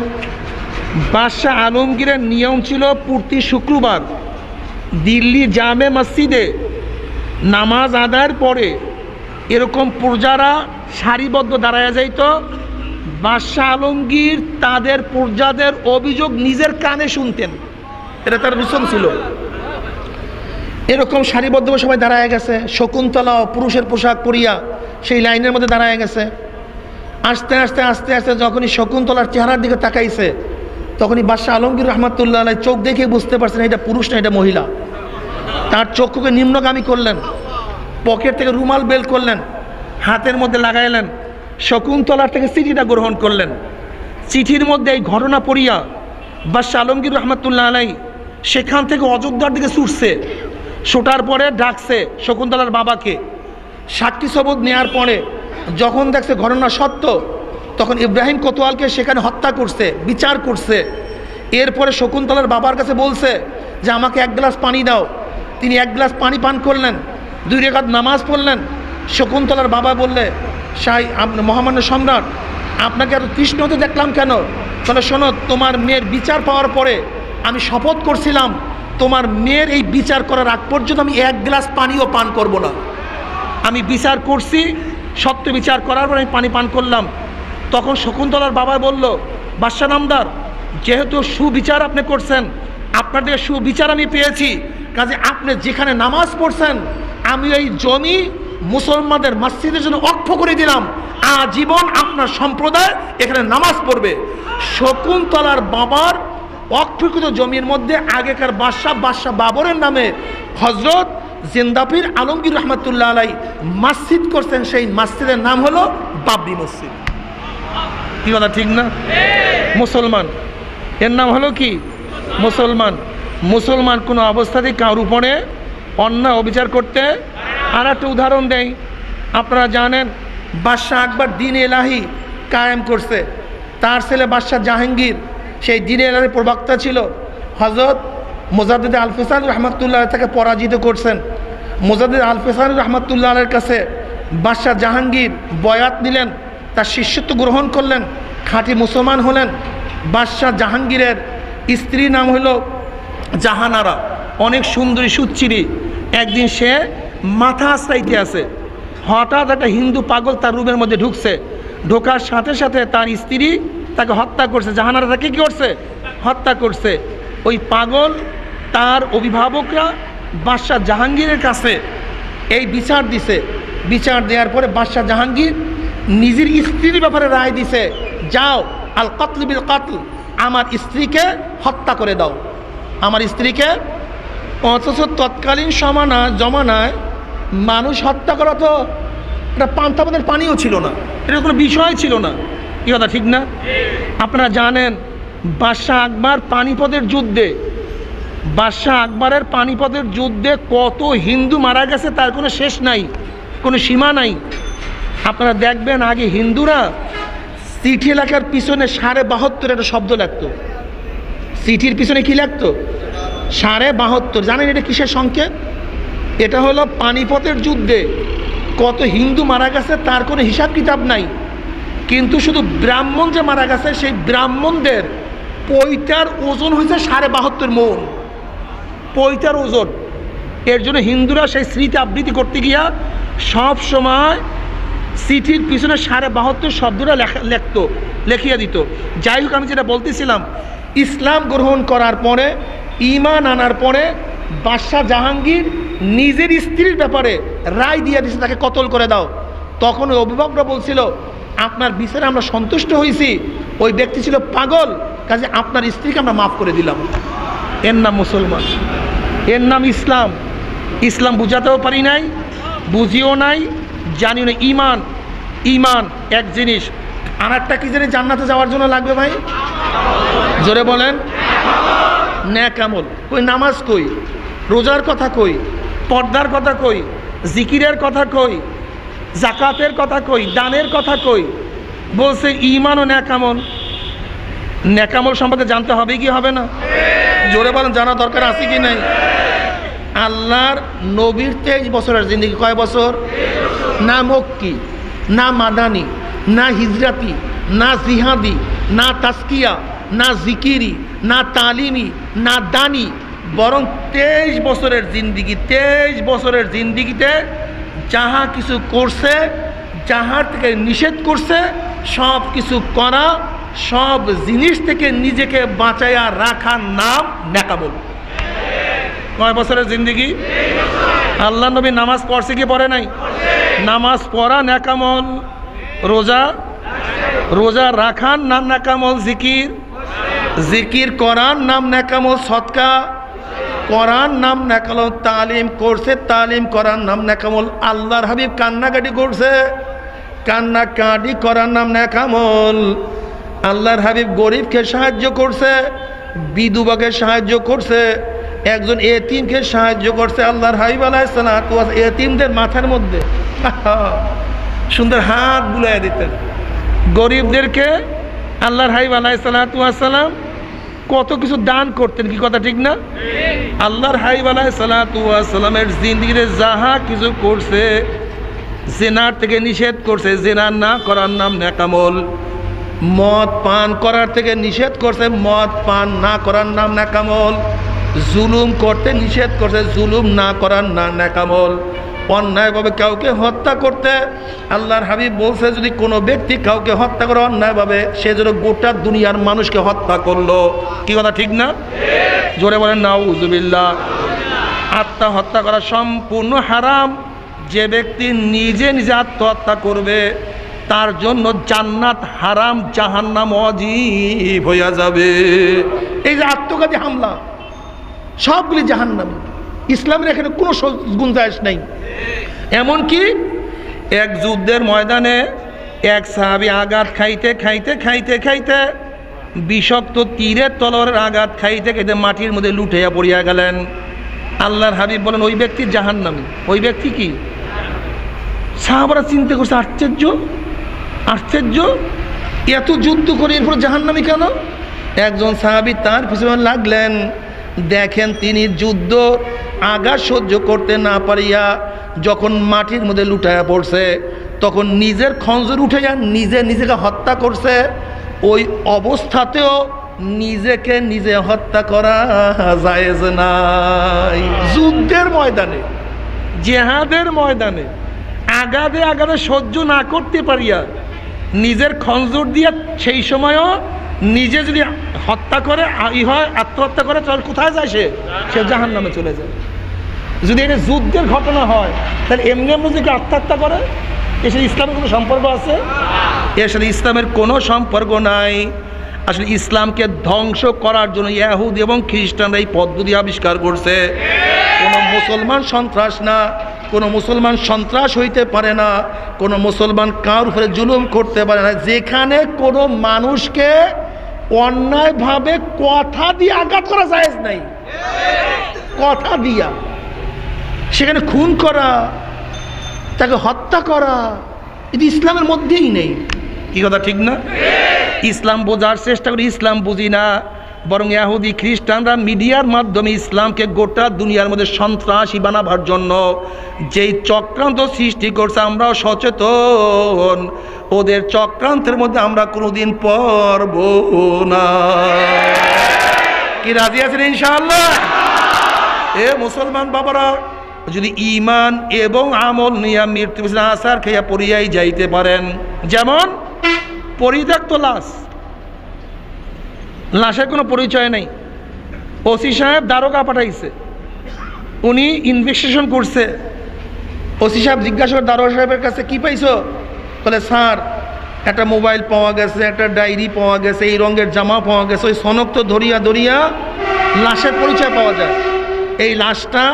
বাদশাহ আলমগীরের নিয়ম ছিল প্রতি শুক্রবার দিল্লি জামে মসজিদে নামাজ আদায়ের পরে এরকম প্রজারা সারিবদ্ধ দাঁড়ায় যাইত। বাদশাহ আলমগীর তাদের প্রজাদের অভিযোগ নিজের কানে শুনতেন, এটা তার রুসুম ছিল। এরকম সারিবদ্ধভাবে সবাই দাঁড়ায় গেছে, শকুন্তলাও পুরুষের পোশাক পরিয়া সেই লাইনের মধ্যে দাঁড়ায় গেছে। আস্তে আস্তে আস্তে আস্তে যখনই শকুন্তলার চেহারার দিকে তাকাইছে, তখনই বাদশাহ আলমগীর রহমাতুল্লাহ আলাই চোখ দেখে বুঝতে পারছেন এটা পুরুষ না, এটা মহিলা। তার চক্ষুকে নিম্নগামী করলেন, পকেট থেকে রুমাল বের করলেন, হাতের মধ্যে লাগাইলেন, শকুন্তলার থেকে চিঠিটা গ্রহণ করলেন। চিঠির মধ্যে এই ঘটনা পড়িয়া বাদশাহ আলমগীর রহমাতুল্লাহ আলাই সেখান থেকে অযোধ্যার দিকে ছুটছে। ছোটার পরে ডাকছে শকুন্তলার বাবাকে। সাক্ষী শপথ নেওয়ার পরে যখন দেখছে ঘটনা সত্য, তখন ইব্রাহিম কোতোয়ালকে সেখানে হত্যা করছে, বিচার করছে। এরপরে শকুন্তলার বাবার কাছে বলছে যে আমাকে 1 গ্লাস পানি দাও। তিনি 1 গ্লাস পানি পান করলেন, 2 রাকাত নামাজ পড়লেন। শকুন্তলার বাবা বললে, শাহী মহামান্য সম্রাট, আপনাকে এত তৃষ্ণ হতে দেখলাম কেন? তাহলে শোনো, তোমার মেয়ের বিচার পাওয়ার পরে আমি শপথ করছিলাম তোমার মেয়ের এই বিচার করার আগ পর্যন্ত আমি 1 গ্লাস পানিও পান করব না। আমি বিচার করছি, সত্য বিচার করার পর আমি পানি পান করলাম। তখন শকুন্তলার বাবা বলল, বাদশাহ নামদার, যেহেতু সুবিচার আপনি করছেন, আপনার থেকে সুবিচার আমি পেয়েছি, কাজে আপনি যেখানে নামাজ পড়ছেন আমি এই জমি মুসলমানদের মসজিদের জন্য ওয়াকফ করে দিলাম, আজীবন আপনার সম্প্রদায় এখানে নামাজ পড়বে। শকুন্তলার বাবার ওয়াকফকৃত জমির মধ্যে আগেকার বাদশাহ বাবরের নামে হযরত জিন্দাপীর আলমগীর রহমাতুল্লাহ আলাই মসজিদ করছেন, সেই মসজিদের নাম হলো বাবরি মসজিদ। কি কথা ঠিক না? মুসলমান, এর নাম হলো কি মুসলমান। মুসলমান কোনো অবস্থাতেই কারোর উপরে অন্যায় অবিচার করতে। আর একটা উদাহরণ দেই, আপনারা জানেন বাদশাহ আকবর দ্বীন এলাহি কায়েম করছে, তার ছেলে বাদশাহ জাহাঙ্গীর সেই দ্বীন এলাহির প্রবক্তা ছিল। হযরত মুজাদ্দিদ আল ফিসানি রহমাতুল্লাহ তাকে পরাজিত করছেন। মুজাদ্দিদ আল ফিসানি রহমাতুল্লাহ আলের কাছে বাদশাহ জাহাঙ্গীর বয়াত নিলেন, তার শিষ্যত্ব গ্রহণ করলেন, খাঁটি মুসলমান হলেন। বাদশাহ জাহাঙ্গীরের স্ত্রীর নাম হইল জাহানারা, অনেক সুন্দরী সুচিরি। একদিন সে মাথা আশ্রাইতে আছে, হঠাৎ একটা হিন্দু পাগল তার রুমের মধ্যে ঢুকছে। ঢোকার সাথে সাথে তার স্ত্রী তাকে হত্যা করছে। জাহানারা তাকে কী করছে? হত্যা করছে। ওই পাগল তার অভিভাবকরা বাদশাহ জাহাঙ্গীরের কাছে এই বিচার দিছে। বিচার দেওয়ার পরে বাদশাহ জাহাঙ্গীর নিজের স্ত্রীর ব্যাপারে রায় দিছে, যাও আল কতল বিল কতল, আমার স্ত্রীকে হত্যা করে দাও, আমার স্ত্রীকে। অথচ তৎকালীন জমানায় মানুষ হত্যা করা তো একটা পান্তাবাদের পানিও ছিল না, এটা কোনো বিষয় ছিল না। কি কথা ঠিক না? আপনারা জানেন বাদশাহ আকবর পানিপথের যুদ্ধে, বাদশাহ আকবরের পানিপথের যুদ্ধে কত হিন্দু মারা গেছে তার কোনো শেষ নাই, কোনো সীমা নাই। আপনারা দেখবেন আগে হিন্দুরা চিঠি লেখার পিছনে ৭২ একটা শব্দ লাগতো। চিঠির পিছনে কি লাগতো? ৭২। জানেন এটা কিসের সংকেত? এটা হলো পানিপথের যুদ্ধে কত হিন্দু মারা গেছে তার কোনো হিসাব কিতাব নাই, কিন্তু শুধু ব্রাহ্মণ যে মারা গেছে সেই ব্রাহ্মণদের পৈতার ওজন হয়েছে ৭২ মণ, পৈতার ওজন। এর জন্য হিন্দুরা সেই স্মৃতি আবৃত্তি করতে গিয়া সব সময় চিঠির পিছনে ৭২ শব্দটা লেখিয়া দিত। যাই হোক, আমি যেটা বলতেছিলাম, ইসলাম গ্রহণ করার পরে, ঈমান আনার পরে বাদশাহ জাহাঙ্গীর নিজের স্ত্রীর ব্যাপারে রায় দিয়ে দিয়েছে, তাকে কতল করে দাও। তখন ওই অভিভাবকরা বলছিল, আপনার বিচারে আমরা সন্তুষ্ট হয়েছি, ওই ব্যক্তি ছিল পাগল, কাজে আপনার স্ত্রীকে আমরা মাফ করে দিলাম। এর নাম মুসলমান, এর নাম ইসলাম। ইসলাম বুঝাতেও পারি নাই, বুঝিও নাই, জানিও না। ঈমান, ঈমান এক জিনিস। আর একটা কি জানি জান্নাতে যাওয়ার জন্য লাগবে ভাই? জোরে বলেন। নেক আমল কই? নামাজ কই? রোজার কথা কই? পর্দার কথা কই? জিকিরের কথা কই? জাকাতের কথা কই? দানের কথা কই? বলছে ঈমান ও নেক আমল। নেক আমল সম্পর্কে জানতে হবে কি হবে না? জোরে বলেন, জানা দরকার আছে কি নাই? আল্লাহর নবীর 23 বছরের জিন্দেগি কয় বছর? না মক্কি, না মাদানি, না হিজরাতি, না জিহাদি, না তাসকিয়া, না জিকিরি, না তালিমি, না দানি, বরং 23 বছরের জিন্দিগি। 23 বছরের জিন্দিগিতে যাহা কিছু করছে, যাহার থেকে নিষেধ করছে, সব কিছু করা, সব জিনিস থেকে নিজেকে বাঁচাইয়া রাখার নাম নেকামল। কয় বছরের জিন্দিগি? আল্লাহ নবী নামাজ পড়ছে কি পড়ে নাই? নামাজ পড়া নেকামল। রোজা রাখার নাম নেকামল। জিকির করার নাম নেকামল। সদকা করার নাম নেকামল। তালিম করছে, তালিম করার নাম নেকামল। আল্লাহর হাবিব কান্নাকাটি করছে, কান্নাকাটি করার নাম নেকামল। আল্লাহর হাবিব গরিবকে সাহায্য করছে, বিধবাকে সাহায্য করছে, একজন এতিমকে সাহায্য করছে। আল্লাহর হাবিব আলাইহিস সালাতু ওয়াস এতিমদের মাথার মধ্যে সুন্দর হাত বুলাইয়া দিতেন। গরিবদেরকে আল্লাহর হাবিব আলাইহিস সালাতু ওয়াস সালাম কত কিছু দান করতেন। কি কথা ঠিক না? আল্লাহর হাবিব আলাইহিস সালাতু ওয়াস সালামের জিন্দেগিতে যাহা কিছু করছে, জিনার থেকে নিষেধ করছে, জিনা না করার নাম নেকামল। মদ পান করার থেকে নিষেধ করছে, মদ পান না করার নাম নেকামল। জুলুম করতে নিষেধ করছে, জুলুম না করার নাম নেকামল। অন্যায়ভাবে কাউকে হত্যা করতে আল্লাহর হাবিব বলছে, যদি কোনো ব্যক্তি কাউকে হত্যা করে অন্যায়ভাবে, সে যেন গোটা দুনিয়ার মানুষকে হত্যা করলো। কি কথা ঠিক না? জোরে বলেন নাউজুবিল্লাহ। আত্মহত্যা করা সম্পূর্ণ হারাম। যে ব্যক্তি নিজে নিজে আত্মহত্যা করবে তার জন্য জান্নাত হারাম, জাহান্নাম ওয়াজিব হইয়া যাবে। এই যে আত্মঘাতী হামলা, সবগুলি জাহান্নামী। ইসলামের এখানে কোনো গুঞ্জাইশ নাই। এমনকি এক যুদ্ধের ময়দানে এক সাহাবী আঘাত খাইতে খাইতে খাইতে খাইতে বিষাক্ত তীরের তলোয়ারের আঘাত খাইতে খাইতে মাটির মধ্যে লুটাইয়া পড়িয়া গেলেন। আল্লাহর হাবিব বলেন ওই ব্যক্তি জাহান্নামী। ওই ব্যক্তি কি? সাহাবারা চিন্তা করছে আশ্চর্য, আশ্চর্য, এত যুদ্ধ করে এরপর জাহান্নামী কেন? একজন সাহাবী তার পিছনে লাগলেন। দেখেন তিনি যুদ্ধ আঘাত সহ্য করতে না পারিয়া যখন মাটির মধ্যে লুটাইয়া পড়ছে, তখন নিজের খঞ্জর উঠাইয়া নিজেকে হত্যা করছে। ওই অবস্থাতেও নিজেকে নিজে হত্যা করা জায়েজ নাই। যুদ্ধের ময়দানে, জিহাদের ময়দানে আঘাতে আঘাতে সহ্য না করতে পারিয়া নিজের খঞ্জর দিয়া সেই সময়ও নিজে যদি হত্যা করে হয়, আত্মহত্যা করে, তাহলে কোথায় যায়? সে জাহান্নামে চলে যায়। যদি এটা যুদ্ধের ঘটনা হয় তাহলে এমনি এমনি যদি আত্মহত্যা করে, এর সাথে ইসলামের কোনো সম্পর্ক আছে? এর সাথে ইসলামের কোনো সম্পর্ক নাই। আসলে ইসলামকে ধ্বংস করার জন্য ইহুদি এবং খ্রিস্টানরা এই পদ্ধতি আবিষ্কার করছে। কোনো মুসলমান সন্ত্রাস না, কোনো মুসলমান সন্ত্রাস হইতে পারে না, কোনো মুসলমান কার উপরে জুলুম করতে পারে না যেখানে কোনো মানুষকে অন্যায়ভাবে কথা দিয়ে আঘাত করা জায়েজ নাই। কথা দিয়া সেখানে খুন করা, তাকে হত্যা করা, এটি ইসলামের মধ্যেই নেই। কি কথা ঠিক না? ইসলাম বোঝার চেষ্টা করি, ইসলাম বুঝি না, বরং ইহুদি খ্রিস্টানরা মিডিয়ার মাধ্যমে ইসলামকে গোটা দুনিয়ার মধ্যে সন্ত্রাসী বানাবার জন্য যেই চক্রান্ত সৃষ্টি করছে, আমরাও সচেতন। ওদের চক্রান্তের মধ্যে আমরা কোনোদিন পড়ব না। কি রাজি আছেন ইনশাআল্লাহ? এ মুসলমান বাবারা, যদি ঈমান এবং আমল নিয়ে মৃত্যু আসার খেয়া পড়িয়াই যাইতে পারেন, যেমন পরিত্যক্ত লাশ, লাশের কোনো পরিচয় নেই, ওসি সাহেব দারোগা পাঠাইছে, উনি ইনভেস্টিগেশন করছে, ওসি সাহেব জিজ্ঞাসা করে দারোগা সাহেবের কাছে কি পাইছো? বলে স্যার একটা মোবাইল পাওয়া গেছে, একটা ডায়েরি পাওয়া গেছে, এই রঙের জামা পাওয়া গেছে। ওই সনদ তো ধরিয়া ধরিয়া লাশের পরিচয় পাওয়া যায়। এই লাশটা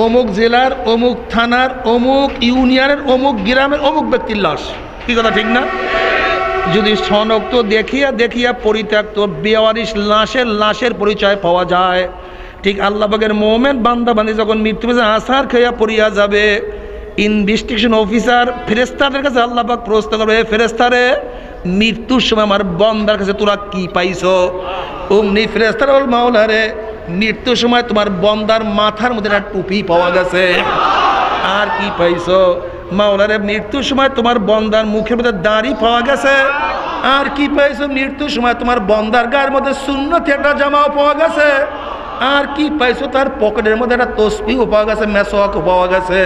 অমুক জেলার, অমুক থানার, অমুক ইউনিয়নের, অমুক গ্রামের, অমুক ব্যক্তির লাশ। কি কথা ঠিক না? যদি শনাক্ত দেখিয়া দেখিয়া পরিত্যক্ত বেওয়ারিশ লাশের পরিচয় পাওয়া যায়, ঠিক আল্লাহ পাকের মোমেন বান্দা বান্দি যখন মৃত্যু আসার খেয়া পড়িয়া যাবে, ইনভেস্টিগেশন অফিসার ফেরেশতাদের কাছে আল্লাহ পাক প্রশ্ন করবে, ফেরেশতারে মৃত্যুর সময় আমার বান্দার কাছে তোরা কি পাইছো? অমনি ফেরেশতারা বল, মাওলারে মৃত্যুর সময় তোমার বান্দার মাথার মধ্যে একটা টুপি পাওয়া গেছে। আর কি পাইছো? মাওলারে মৃত্যুর সময় তোমার বান্দার মুখের মধ্যে দাড়ি পাওয়া গেছে। আর কি পাইছো? মৃত্যুর সময় তোমার বান্দার গায়ের মধ্যে সুন্নতি একটা জামাও পাওয়া গেছে। আর কি পাইছো? তার পকেটের মধ্যে একটা তসবিহও পাওয়া গেছে, মেসওয়াকও পাওয়া গেছে।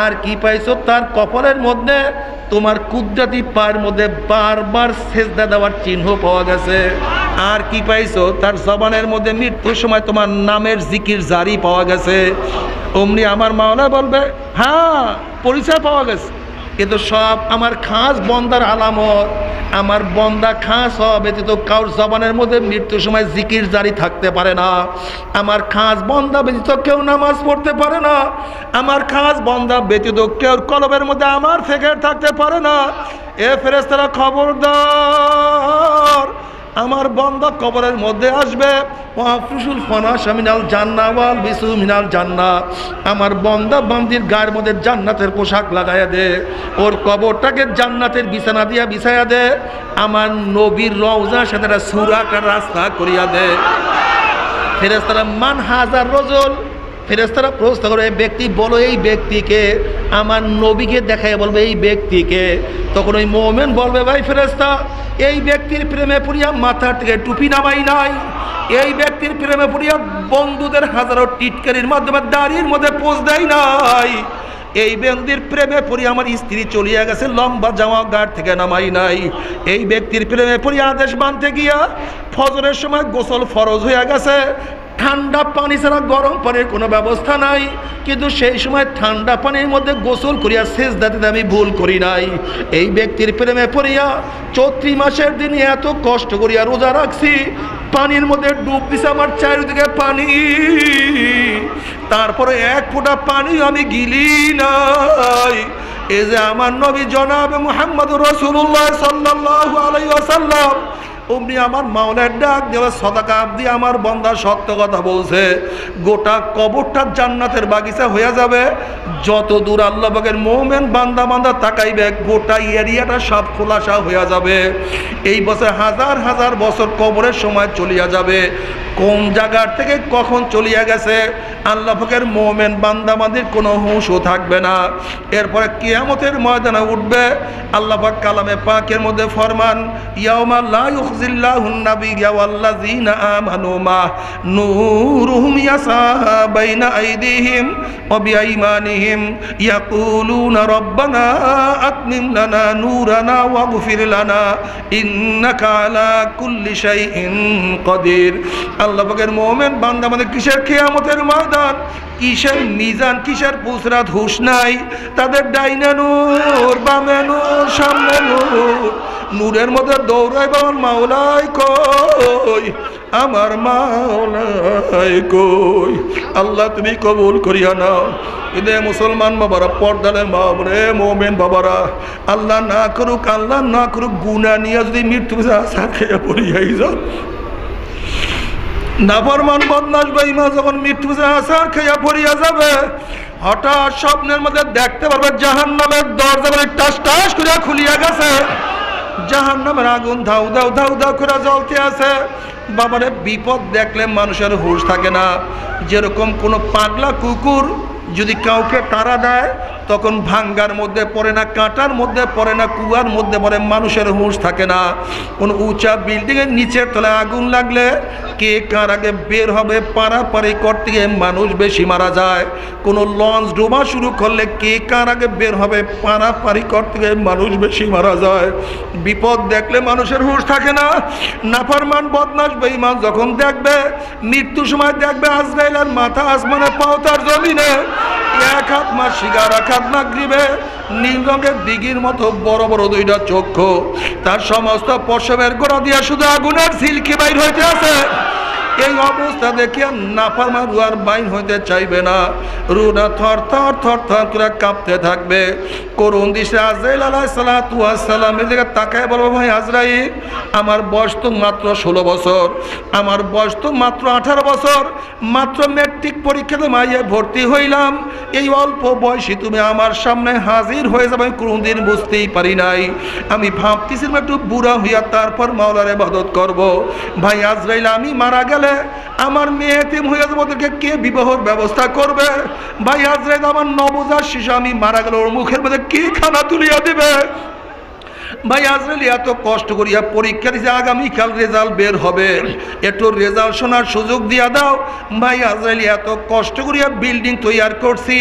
আর কি পাইছো? তার কপালের মধ্যে তোমার কুদরতি পায়ের মধ্যে বারবার সেজদা দেওয়ার চিহ্ন পাওয়া গেছে। আর কি পাইছো? তার জবানের মধ্যে মৃত্যুর সময় তোমার নামের জিকির জারি পাওয়া গেছে। অমনি আমার মাওলা বলবে, হ্যাঁ পরিচয় পাওয়া গেছে, কিন্তু সব আমার খাস বন্দার আলামত। আমার বন্দা খাস হওয়া ব্যতীত কারোর জবানের মধ্যে মৃত্যুর সময় জিকির জারি থাকতে পারে না। আমার খাস বন্দা ব্যতীত কেউ নামাজ পড়তে পারে না। আমার খাস বন্দা ব্যতীত কেউ কলবের মধ্যে আমার ফিকির থাকতে পারে না। এ ফেরেশতারা খবরদার, আমার বান্দা কবরের মধ্যে আসবে, ওয়াফরুশুল ফানাশা মিনাল জান্নাহ ওয়াল বিসু মিনাল জান্নাহ, আমার বান্দা বান্দির গায়ের মধ্যে জান্নাতের পোশাক লাগাইয়া দে, ওর কবরটাকে জান্নাতের বিছানা দিয়া বিছাইয়া দে, আমার নবীর রওজার সাথে একটা সুরাকার রাস্তা করিয়া দে। ফেরেশতারা মান হাজার রজুল, ফেরেশতারা প্রশ্ন করে, এই ব্যক্তি বলো, এই ব্যক্তিকে, আমার নবীকে দেখাই বলবে এই ব্যক্তিকে। তখন ওই মুমিন বলবে, ভাই ফেরেশতা, এই ব্যক্তির প্রেমে পড়িয়া মাথার থেকে টুপি নামাই নাই, এই ব্যক্তির প্রেমে পড়িয়া বন্ধুদের হাজারো টিটকারির মাধ্যমে দাড়ির মধ্যে পোজ দেয় নাই, এই ব্যক্তির প্রেমে পড়িয়া আমার স্ত্রী চলিয়া গেছে, লম্বা জামা গাড় থেকে নামাই নাই, এই ব্যক্তির প্রেমে পড়িয়া আদেশ মানতে গিয়া ফজরের সময় গোসল ফরজ হইয়া গেছে, ঠান্ডা পানি ছাড়া গরম পানির কোনো ব্যবস্থা নাই, কিন্তু সেই সময় ঠান্ডা পানির মধ্যে গোসল করিয়া সেজদা দিতে আমি ভুল করি নাই, এই ব্যক্তির প্রেমে পড়িয়া চৈত্রী মাসের দিনে এত কষ্ট করিয়া রোজা রাখছি, পানির মধ্যে ডুব দিছে আমার চারিদিকে পানি, তারপরে এক ফোঁটা পানি আমি গিলি নাই। এই যে আমার নবী জনাব মুহাম্মদুর রাসূলুল্লাহ সাল্লাল্লাহু আলাইহি ওয়াসাল্লাম অমনি আমার মাওলার ডাক দেওয়া সদাকা দিয়ে আমার বান্দা সত্য কথা বলছে, গোটা কবরটা জান্নাতের বাগিচা হয়ে যাবে। যত দূর আল্লাহ পাকের মুমিন বান্দা বান্দা তাকাইবে গোটা এরিয়াটা সব খোলাসা হয়ে যাবে। এই বছর হাজার হাজার বছর কবরের সময় চলিয়া যাবে, কোন জায়গার থেকে কখন চলিয়া গেছে আল্লাহ পাকের মুমিন বান্দা বান্দির কোনো হুঁশও থাকবে না। এরপরে কিয়ামতের ময়দানে উঠবে। আল্লাহ পাক কালামে পাকের মধ্যে ফরমান, ইয়াউমা লা ইউখজিল্লাহুন নাবিয়্যা ওয়াল্লাযীনা আমানু মা নূরুহুম ইয়াসা বাইনা আইদিহিম ওয়া বিআইমানিহিম ইয়াকুলুনা রব্বানা আতমিম লানা নূরানা ওয়াগফির লানা ইন্নাকা আলা কুল্লি শাইইন কাদির। আল্লাহ পাকের মুমিন বান্দা মানে কিসের কিয়ামতের ময়দান, কিসের মিজান, কিসের পুসরাত হুশ নাই। তাদের ডাইনে নূর, বামে নূর, সামনে নূর, নূরের মধ্যে দৌড়াইব আমার মাওলাই কই, আমার মাওলাই কই। আল্লাহ তুমি কবুল করিয়া নাও। এদের মুসলমান বাবারা, পর্দালে মা রে মুমিন বাবারা, আল্লাহ না করুক, আল্লাহ না করুক গুনাহ নিয়ে যদি মৃত্যু আশা খেয়ে পড়িয়াই যাও, নাফরমান বদমাশ বেঈমান যখন মৃত্যু আসার খেয়া পড়িয়া যাবে, হঠাৎ স্বপ্নের মধ্যে দেখতে পারবে জাহান্নামের দরজা মানে টাস টাস করে খুলিয়া গেছে, জাহান্নামের আগুন ধাউ ধাউ ধাউ ধাউ করে জ্বলতে আছে। বাবারে বিপদ দেখলে মানুষের হুঁশ থাকে না। যেরকম কোনো পাগলা কুকুর যদি কাউকে তাড়া দেয় তখন ভাঙ্গার মধ্যে পড়ে না, কাঁটার মধ্যে পড়ে না, কুয়ার মধ্যে পড়ে, মানুষের হুঁশ থাকে না। কোনো উঁচা বিল্ডিংয়ের নিচের তলায় আগুন লাগলে কে কার আগে বের হবে পারাপারি করতে গিয়ে মানুষ বেশি মারা যায়। কোনো লঞ্চ ডোবা শুরু করলে কে কার আগে বের হবে পারাপারি করতে গিয়ে মানুষ বেশি মারা যায়। বিপদ দেখলে মানুষের হুঁশ থাকে না। নাফরমান বদমাশ বেঈমান যখন দেখবে মৃত্যু সময় দেখবে আজরাইলের মাথা আসমানে পাও তার জমিনে, এক হাত মাস শিকার এক হাত মাগরিবে, নীল রঙের দিঘির মতো বড় বড় দুইটা চক্ষু, তার সমস্ত পশমের গোড়া দিয়া শুধু আগুনের ঝিলকি বাইর হইতে আছে। এই অবস্থা দেখে নাফরমান রু আর বাইন হইতে চাইবে না, রুনা থর থর থর থর করে কাঁপতে থাকবে। করুণ দৃশ্যে আজরাইল আলাইহিস সালাতু ওয়াস সালামের দিকে তাকায় বলবো, ভাই আজরাইল, আমার বয়স তো মাত্র 16 বছর, আমার বয়স তো মাত্র 18 বছর, মাত্র ম্যাট্রিক পরীক্ষাতে মাইয়ে ভর্তি হইলাম, এই অল্প বয়সে তুমি আমার সামনে হাজির হয়ে যাবে, আমি কোনোদিন বুঝতেই পারি নাই। আমি ভাবতেছিলাম একটু বুড়া হইয়া তারপর মাওলার ইবাদত করব। ভাই আজরাইল, আমি মারা গেলে আমার মেয়ে এতিম হয়ে যাবে, ওদেরকে কে বিবাহের ব্যবস্থা করবে? ভাই আজরাইল, আমার নবজাত শিশু আমি মারা গেলে ওর মুখের মধ্যে কি খানা তুলিয়া দিবে? ভাই আজরাইল, এত কষ্ট করিয়া পরীক্ষা দিছে, আগামীকাল রেজাল্ট বের হবে, একটু রেজাল্ট শোনার সুযোগ দিয়া দাও। ভাই আজরাইল, এত কষ্ট করিয়া বিল্ডিং তৈরি করছি,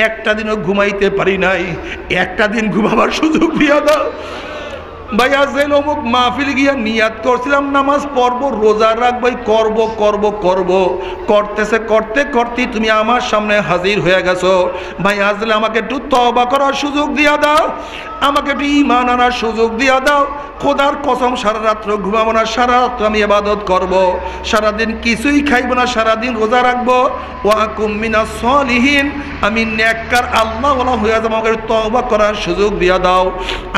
একটা দিনও ঘুমাইতে পারি নাই, একটা দিন ঘুমাবার সুযোগ দিয়া দাও। ভাই আজরাইল, অমুক মাহফিল গিয়া নিয়াত করছিলাম নামাজ পড়ব, রোজা রাখবো, করব করব করব, করতেছে করতে করতে তুমি আমার সামনে হাজির হয়ে গেছো। ভাই আজরাইল, আমাকে একটু তওবা করার সুযোগ দিয়া দাও, আমাকে একটু ঈমান আনার সুযোগ দিয়া দাও। খোদার কসম, সারা রাত্র ঘুমাবো না, সারা রাত্র আমি ইবাদত করব, সারাদিন কিছুই খাইব না, সারাদিন রোজা রাখবো। ওয়াকুম মিনাস সলিহিন, আমি নেককার আল্লাহওয়ালা হয়ে যাবো, আমাকে তওবা করার সুযোগ দিয়া দাও।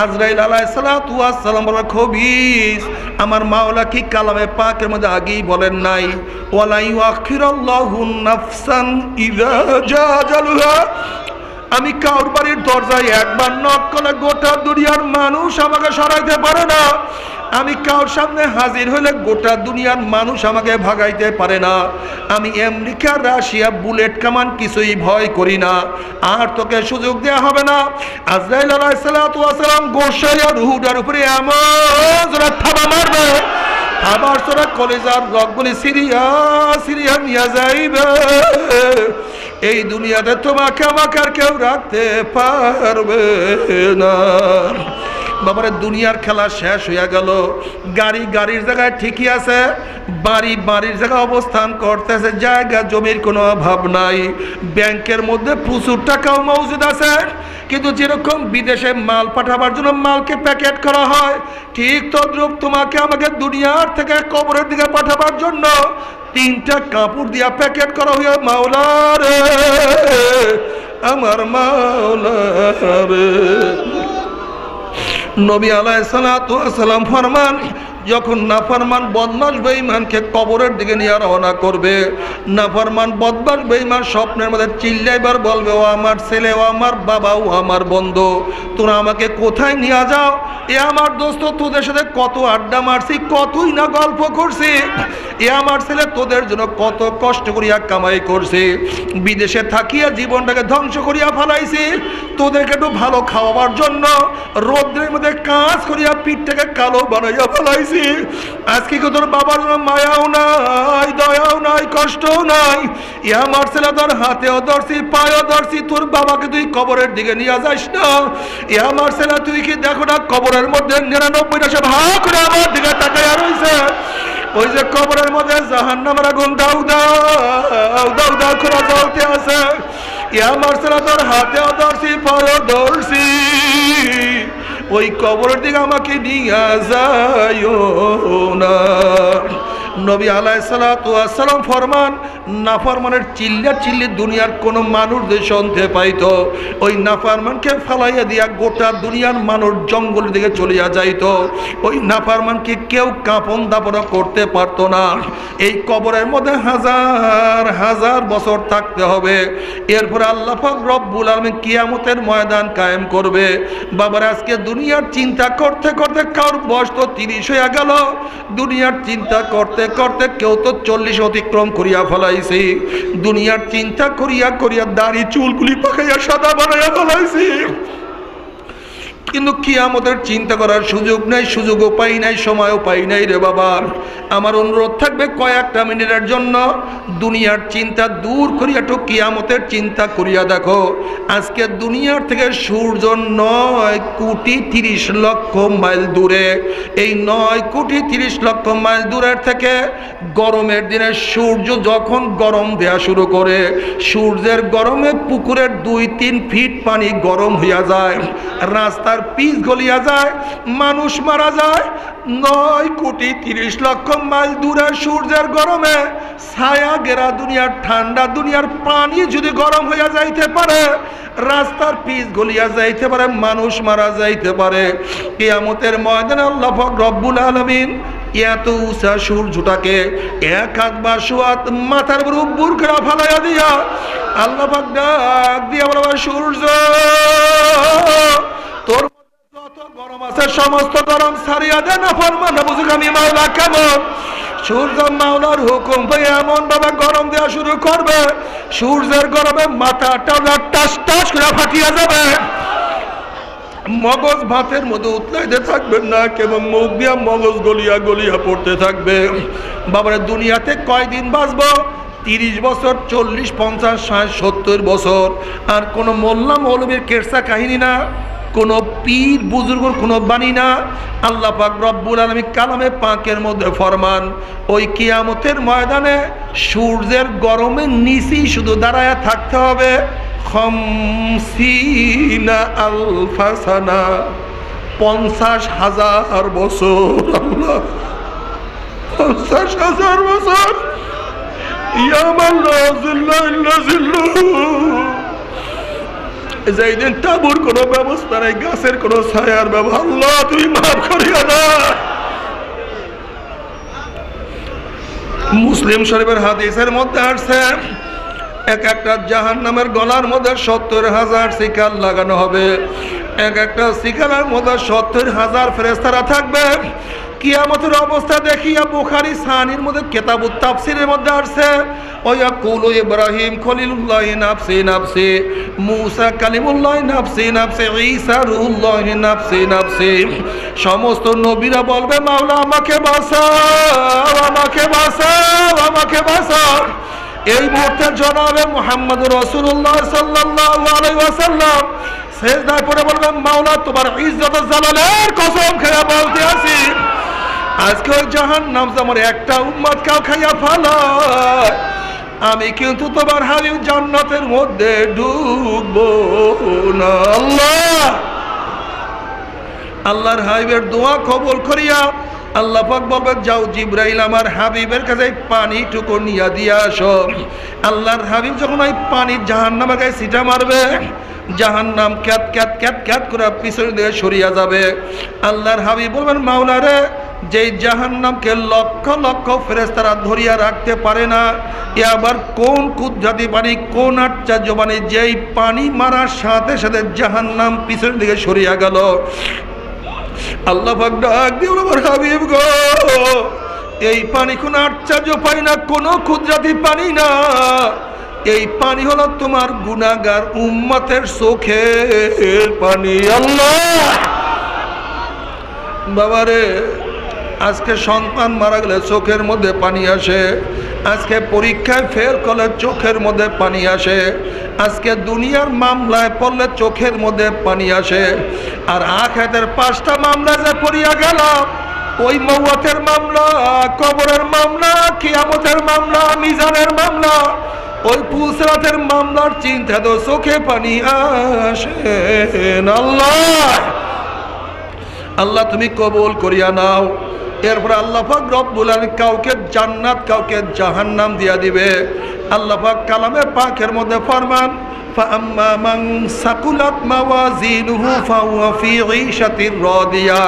আজরাইল আলাইহিস সালাতু ওয়াস সালাম বলে, খবিস, আমার মাওলা কি কালামে পাকের মধ্যে আগেই বলেন নাই, ওয়ালা ইউআখিরুল্লাহু নাফসান ইযা জাআ আজালুহা? আমি কাউর বাড়ির দরজায় একবার নক করলে গোটা দুনিয়ার মানুষ আমাকে সরাইতে পারে না। আমি কাউর সামনে হাজির হইলে গোটা দুনিয়ার মানুষ আমাকে ভাগাইতে পারে না। আমি আমেরিকা, রাশিয়া, বুলেট কামান কিছুই ভয় করি না, আর তোকে সুযোগ দেওয়া হবে না। আজরাইল আলাইহিস সালাতু ওয়াস সালাম গোসাইয়া রুহুটার উপরে এমন জোরে থাবা মারবে, আবার তোরা কলেজার রগগুলি সিরিয়া সিরিয়া নিয়ে যাইবে। এই দুনিয়াতে তোমাকে আমাকে আর কেউ রাখতে পারবে না। বাবারে, দুনিয়ার খেলা শেষ হইয়া গেল। গাড়ি গাড়ির জায়গায় ঠিকই আছে, বাড়ি বাড়ির জায়গায় অবস্থান করতেছে, জায়গা জমির কোনো অভাব নাই, ব্যাংকের মধ্যে প্রচুর টাকাও মজুদ আছে। কিন্তু যেরকম বিদেশে মাল পাঠাবার জন্য মালকে প্যাকেট করা হয়, ঠিক তদ্রূপ তোমাকে আমাকে দুনিয়ার থেকে কবরের দিকে পাঠাবার জন্য 3টা কাপড় দিয়া প্যাকেট করা হইয়া মাওলা রে, আমার মাওলা রে। নবী আলাইহিস সালাতু ওয়াস সালাম ফরমান, যখন নাফরমান বদমাশ বেঈমানকে কবরের দিকে নিয়ে রওনা করবে, নাফরমান বদমাশ বেঈমান স্বপ্নের মধ্যে চিল্লাইবার বলবে, ও আমার ছেলে, ও আমার বাবা, ও আমার বন্ধু, তোরা আমাকে কোথায় নিয়ে যাও? এ আমার দোস্ত, তোদের সাথে কত আড্ডা মারছি, কতই না গল্প করছি। এ আমার ছেলে, তোদের জন্য কত কষ্ট করিয়া কামাই করছি, বিদেশে থাকিয়া জীবনটাকে ধ্বংস করিয়া ফেলাইছি, তোদেরকে একটু ভালো খাওয়াবার জন্য রৌদ্রের মধ্যে কাজ করিয়া পিঠটাকে কালো বানাইয়া ফেলাইছি। আজকে কি তোর বাবার জন্য মায়াও নাই, দয়াও নাই, কষ্টও নাই? এ আমার ছেলে, তোর হাতেও ধরছি, পায়েও ধরছি, তোর বাবাকে তুই কবরের দিকে নিয়ে যাস না। এ আমার ছেলে, তুই কি দেখো না কবরের মধ্যে 99টা সে ভাগ করে আমার দিকে তাকাইয়া রয়েছে। ওই যে কবরের মধ্যে জাহান্নামের আগুন দাউ দাউ দাউ দাউ করে জ্বলতে আছে। এ আমার ছেলে, তোর হাতেও ধরছি, পায়েও ধরছি, ওই কবরের দিকে আমাকে নিয়ে যাইও না। নবী আলাইহিসসালাতু ওয়াসসালাম ফরমান, নাফরমানের চিল্লা চিল্লি দুনিয়ার কোনো মানুষ যে শুনতে পাইতো, ওই নাফরমানকে ফালাইয়া দিয়া গোটা দুনিয়ার মানুষ জঙ্গলের দিকে চলিয়া যাইতো। ওই নাফরমানকে কেউ কাপন দাপন করতে পারতো না। এই কবরের মধ্যে হাজার হাজার বছর থাকতে হবে। এরপরে আল্লাহ পাক রব্বুল আলামিন কিয়ামতের ময়দান কায়েম করবে। বাবার আজকে দুনিয়ার চিন্তা করতে করতে কারোর বয়স তো 30 হয়ে গেল, দুনিয়ার চিন্তা করতে করতে কেউ তো 40 অতিক্রম করিয়া ফেলাইছি, দুনিয়ার চিন্তা করিয়া করিয়া দাড়ি চুলগুলি পাকাইয়া সাদা বানাইয়া ফেলাইছি। কিন্তু কিয়ামতের চিন্তা করার সুযোগ নাই, সুযোগও পাই নাই, সময়ও পাই নাই রে বাবা। আমার অনুরোধ থাকবে কয়েকটা মিনিটের জন্য দুনিয়ার চিন্তা দূর করিয়া একটু কিয়ামতের চিন্তা করিয়া দেখো। আজকে দুনিয়ার থেকে সূর্য 9 কোটি 30 লক্ষ মাইল দূরে। এই 9 কোটি 30 লক্ষ মাইল দূরের থেকে গরমের দিনে সূর্য যখন গরম দেয়া শুরু করে, সূর্যের গরমে পুকুরের 2-3 ফিট পানি গরম হইয়া যায়, রাস্তার পিচ গলিয়া যায়, মানুষ মারা যায়। 9 কোটি 30 লক্ষ মাইল দূরে সূর্যের গরমে ছায়া গেরা দুনিয়ার ঠান্ডা দুনিয়ার পানি যদি গরম হইয়া যাইতে পারে, রাস্তার পিচ গলিয়া যাইতে পারে, মানুষ মারা যাইতে পারে, কিয়ামতের ময়দানে আল্লাহ পাক রব্বুল আলামিন এত উঁচা সূর্যটাকে এক হাত বা সোয়াত মাথার উপর উব্বুর করে ফালাইয়া দিয়া আল্লাহ পাক ডাক দিয়া বলবা, সূর্য তোর যত গরম আছে সমস্ত গরম ছাড়িয়া দে, না ফরমান না বুঝুক আমি মাওলা কেমন। সূর্য মাওলার হুকুম পেয়ে এমন ভাবে গরম দেওয়া শুরু করবে, সূর্যের গরমে মাথাটা টাস টাস করে ফাটিয়া যাবে, মগজ ভাতের মধ্যে উতলাইতে থাকবে না, এবং মুখ দিয়া মগজ গলিয়া গলিয়া পড়তে থাকবে। বাবারে দুনিয়াতে কয়দিন বাঁচবো? 30 বছর, 40, 50, 60, 70 বছর। আর কোনো মোল্লা মৌলবীর কেরসা কাহিনী না, কোনো পীর বুজুর্গর কোনো বাণী না। আল্লাহ পাক রব্বুল আলামিন কালামে পাকের মধ্যে ফরমান, ওই কিয়ামতের ময়দানে সূর্যের গরমে নিচেই শুধু দাঁড়ায়া থাকতে হবে 50 আলফা সানা, 50,000 বছর। আল্লাহ, 50,000 বছর। যেদিন তাবুর কোনো ব্যবস্থা নাই, গাছের কোনো ছায়ার ব্যবহার, আল্লাহ তুই মাফ করিয়া না। মুসলিম শরীফের হাদিসের মধ্যে আসছে, এক একটা জাহান্নামের গলার মধ্যে 70,000 শিকার লাগানো হবে। এক একটা শিকারের মধ্যে 70,000 ফেরেশতারা থাকবে। কিয়ামতের অবস্থা দেখিয়া বুখারী সানির মধ্যে কিতাবুত তাফসীরের মধ্যে আসছে, ওয়াকুলু ইব্রাহিম খলিলুল্লাহি নাফসি নাফসি, মুসা কালিমুল্লাহি নাফসি নাফসি, ঈসা রূহুল্লাহি নাফসি নাফসি। সমস্ত নবীরা বলবে, মাওলা আমাকে বাঁচাও, আমাকে বাঁচাও, আমাকে বাঁচাও। এই মুহূর্তে জনাবে মুহাম্মদ রাসূলুল্লাহ সাল্লাল্লাহু আলাইহি ওয়াসাল্লাম সিজদায় পড়ে বলবেন, মাওলা তোমার ইজ্জত ও জালালের কসম খেয়ে বলতে আছি, আজকে ওই জাহান্নাম আমার একটা উম্মত কাউ খাইয়া ফালায়, আমি কিন্তু তোমার হাবিব জান্নাতের মধ্যে ঢুকবো না। আল্লাহ, আল্লাহর হাবিবের দোয়া কবুল করিয়া আল্লাহ পাক বলবে, যাও জিবরাইল আমার হাবিবের কাছে পানিটুকু নিয়ে দিয়ে আসো। আল্লাহর হাবিব যখন ওই পানি জাহান্নামের গায়ে ছিটা মারবে, জাহান্নাম ক্যাত ক্যাত ক্যাত ক্যাত করে পিছনে দিয়ে সরিয়া যাবে। আল্লাহর হাবিব বলবেন, মাওলা রে যেই জাহান্নামকে লক্ষ লক্ষ ফেরেশতারা ধরিয়া রাখতে পারে না, এ আবার কোন কুদরতি পানি, কোন আশ্চর্য পানি, যেই পানি মারার সাথে সাথে জাহান্নাম পিছনের দিকে সরিয়া গেল। আল্লাহ পাক ডাক দিয়ে আমার হাবিব গো, এই পানি কোনো আশ্চর্য পানি না, কোনো কুদরতি পানি না, এই পানি হলো তোমার গুনাহগার উম্মতের চোখের পানি। আল্লাহ বাবারে, আজকে সন্তান মারা গেলে চোখের মধ্যে পানি আসে, আজকে পরীক্ষায় ফেল করলে চোখের মধ্যে পানি আসে, আজকে দুনিয়ার মামলায় পড়লে চোখের মধ্যে পানি আসে, আর আখিরাতের 5টা মামলা যে পড়িয়া গেল, ওই মওয়াতের মামলা, কবরের মামলা, কিয়ামতের মামলা, মিজানের মামলা, ওই পুসরাতের মামলার চিন্তা তো চোখে পানি আসে। আল্লাহ আল্লাহ তুমি কবুল করিয়া নাও। এরপরে আল্লাহ পাক রব্বুল আলামিন কাউকে জান্নাত, কাউকে জাহান্নাম দিয়া দিবে। আল্লাহ পাক কালামে পাকের মধ্যে ফরমান, ফাআম্মা মান সাকুলাত মাওয়াজিনুহু ফাহুয়া ফি ঈশাতির রাদিয়া,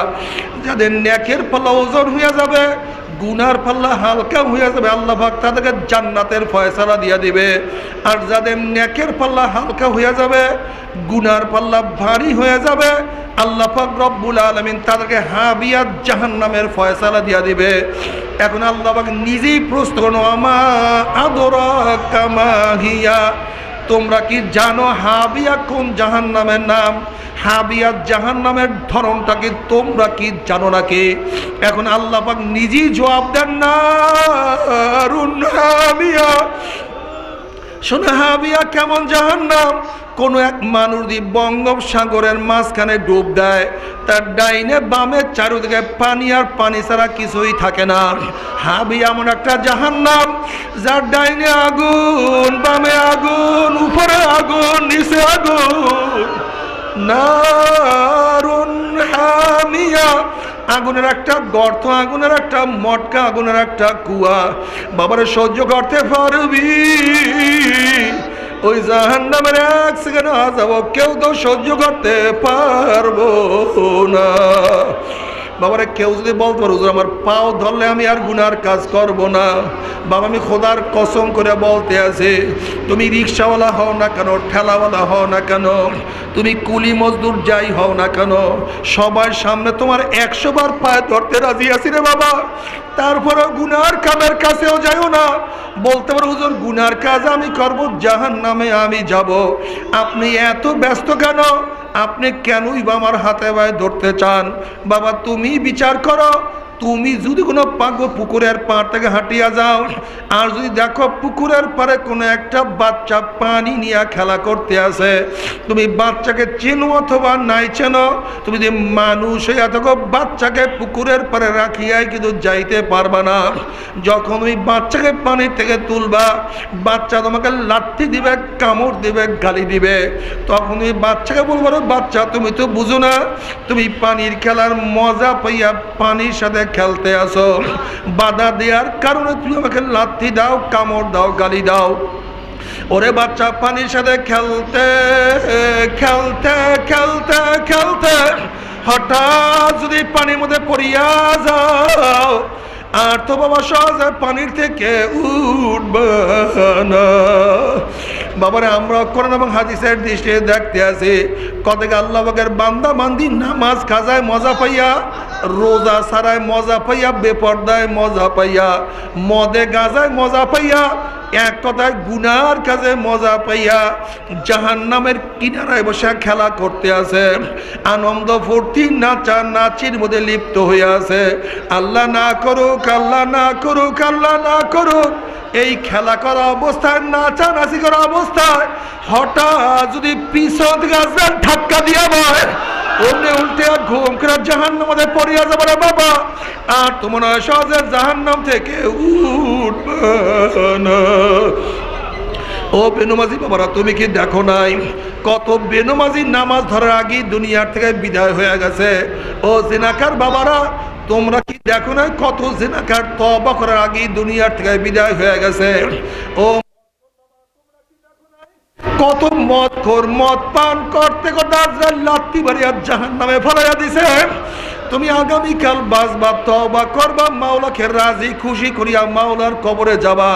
যাদের নেকের পাল্লা ওজন হইয়া যাবে, গুনার পাল্লা হালকা হইয়া যাবে, আল্লাহ পাক তাদেরকে জান্নাতের ফয়সালা দিয়া দিবে। আর যাদের নেকের পাল্লা হালকা হইয়া যাবে, গুনার পাল্লা ভারী হয়ে যাবে, আল্লাহ পাক রব্বুল আলামিন তাদেরকে হাবিয়া জাহান্নামের ফয়সালা দিয়া দিবে। এখন আল্লাহ পাক নিজেই প্রশ্ন করেন, আমা আদরাকা মা হিয়া, তোমরা কি জানো হাবিয়া কোন জাহান্নামের নাম? হাবিয়া জাহান্নামের ধরনটা কি তোমরা কি জানো নাকি? এখন আল্লাহ পাক নিজেই জবাব দেন, না হাবিয়া। শোনো, হাবিয়া কেমন জাহান্নাম? কোন এক মানুষ যদি বঙ্গোপসাগরের মাঝখানে ডুব দেয়, তার ডাইনে বামে চারিদিকে পানি আর পানি ছাড়া কিছুই থাকে না। হাবিয়া এমন একটা জাহান্নাম, যার ডাইনে আগুন, বামে আগুন, উপরে আগুন, নিচে আগুন। নারুন হামিয়া, আগুনের একটা গর্ত, আগুনের একটা মটকা, আগুনের একটা কুয়া। বাবারে সহ্য করতে পারবি? ওই জাহান্নামের 1 সেকেন্ড আযাব কেউ তো সহ্য করতে পারবো না। বাবারে কেউ যদি বলতে পারো, হুজুর আমার পাও ধরলে আমি আর গুনার কাজ করব না, বাবা আমি খোদার কসম করে বলতে আছি, তুমি রিক্সাওয়ালা হও না কেন, ঠেলাওয়ালা হও না কেন, তুমি কুলি মজদুর যাই হও না কেন, সবার সামনে তোমার 100 বার পায়ে ধরতে রাজি আছি রে বাবা। তারপরেও গুনার কামের কাছেও যাইও না। বলতে পারো, হুজুর গুনার কাজ আমি করব, জাহান্নামে আমি যাব। আপনি এত ব্যস্ত কেন? আপনি কেনই বা আমার হাতে পায়ে ধরতে চান? বাবা তুমি বিচার করো। তুমি যদি কোনো পুকুরের পাড় থেকে হাঁটিয়া যাও, আর যদি দেখো পুকুরের পাড়ে কোনো একটা বাচ্চা পানি নিয়ে খেলা করতে আসে, তুমি বাচ্চাকে চেনো অথবা নাই চেনো, তুমি যদি মানুষ হইয়া থাকো, বাচ্চাকে পুকুরের পাড়ে রাখিয়াই কিন্তু যাইতে পারবা না। যখন তুমি বাচ্চাকে পানি থেকে তুলবা, বাচ্চা তোমাকে লাথি দিবে, কামড় দিবে, গালি দিবে, তখন তুমি বাচ্চাকে বলবো, বাচ্চা তুমি তো বুঝো না, তুমি পানির খেলার মজা পাইয়া পানির সাথে খেলতে আসো, বাধা দেওয়ার কারণে তুমি আমাকে লাথি দাও, কামড় দাও, গালি দাও। ওরে বাচ্চা, পানির সাথে খেলতে খেলতে খেলতে খেলতে হঠাৎ যদি পানির মধ্যে পড়িয়া যাও, আর তো বাবা সহজে পানির থেকে উঠবে না। বাবারে আমরা কোরআন এবং হাদিসের দৃষ্টিতে দেখতে আছি, কতকে আল্লাহ পাকের বান্দা বান্দি নামাজ কাজায় মজা পাইয়া, রোজা ছাড়ায় মজা পাইয়া, বেপরদায় মজা পাইয়া, মদে গাজায় মজা পাইয়া, এক কথায় গুনার কাজে মজা পাইয়া জাহান্নামের কিনারায় বসে খেলা করতে আছে, আনন্দ ফুর্তি নাচা নাচির মধ্যে লিপ্ত হয়ে আছে। আল্লাহ না করুক, আল্লাহ না করুক, আল্লাহ না করুক, এই খেলা করা অবস্থায়, নাচা নাচি করা অবস্থায় হঠাৎ যদি পিছন থেকে ধাক্কা দিয়া হয়, অমনি উল্টে ঘুম করে জাহান্নামের মধ্যে পড়িয়া যাবে রে বাবা। আর তোমার সহজে জাহান্নাম থেকে উঠবে না। ও বেনমাজি বাবারা, তুমি কি দেখো নাই কত বেনমাজি নামাজ ধরার আগে দুনিয়ার থেকে বিদায় হয়ে গেছে? ও জিনাকার বাবারা, তোমরা কি দেখো নাই কত জিনাকার তওবা করার আগে দুনিয়ার থেকে বিদায় হয়ে গেছে? ও কত মদ পান করতে করতে লাত্তি মারিয়া জাহান্নামে ফেলাইয়া দিছে। তুমি আগামীকাল বাসবা, তওবা করবা, মাওলাকে রাজি খুশি করিয়া মাওলার কবরে যাবা।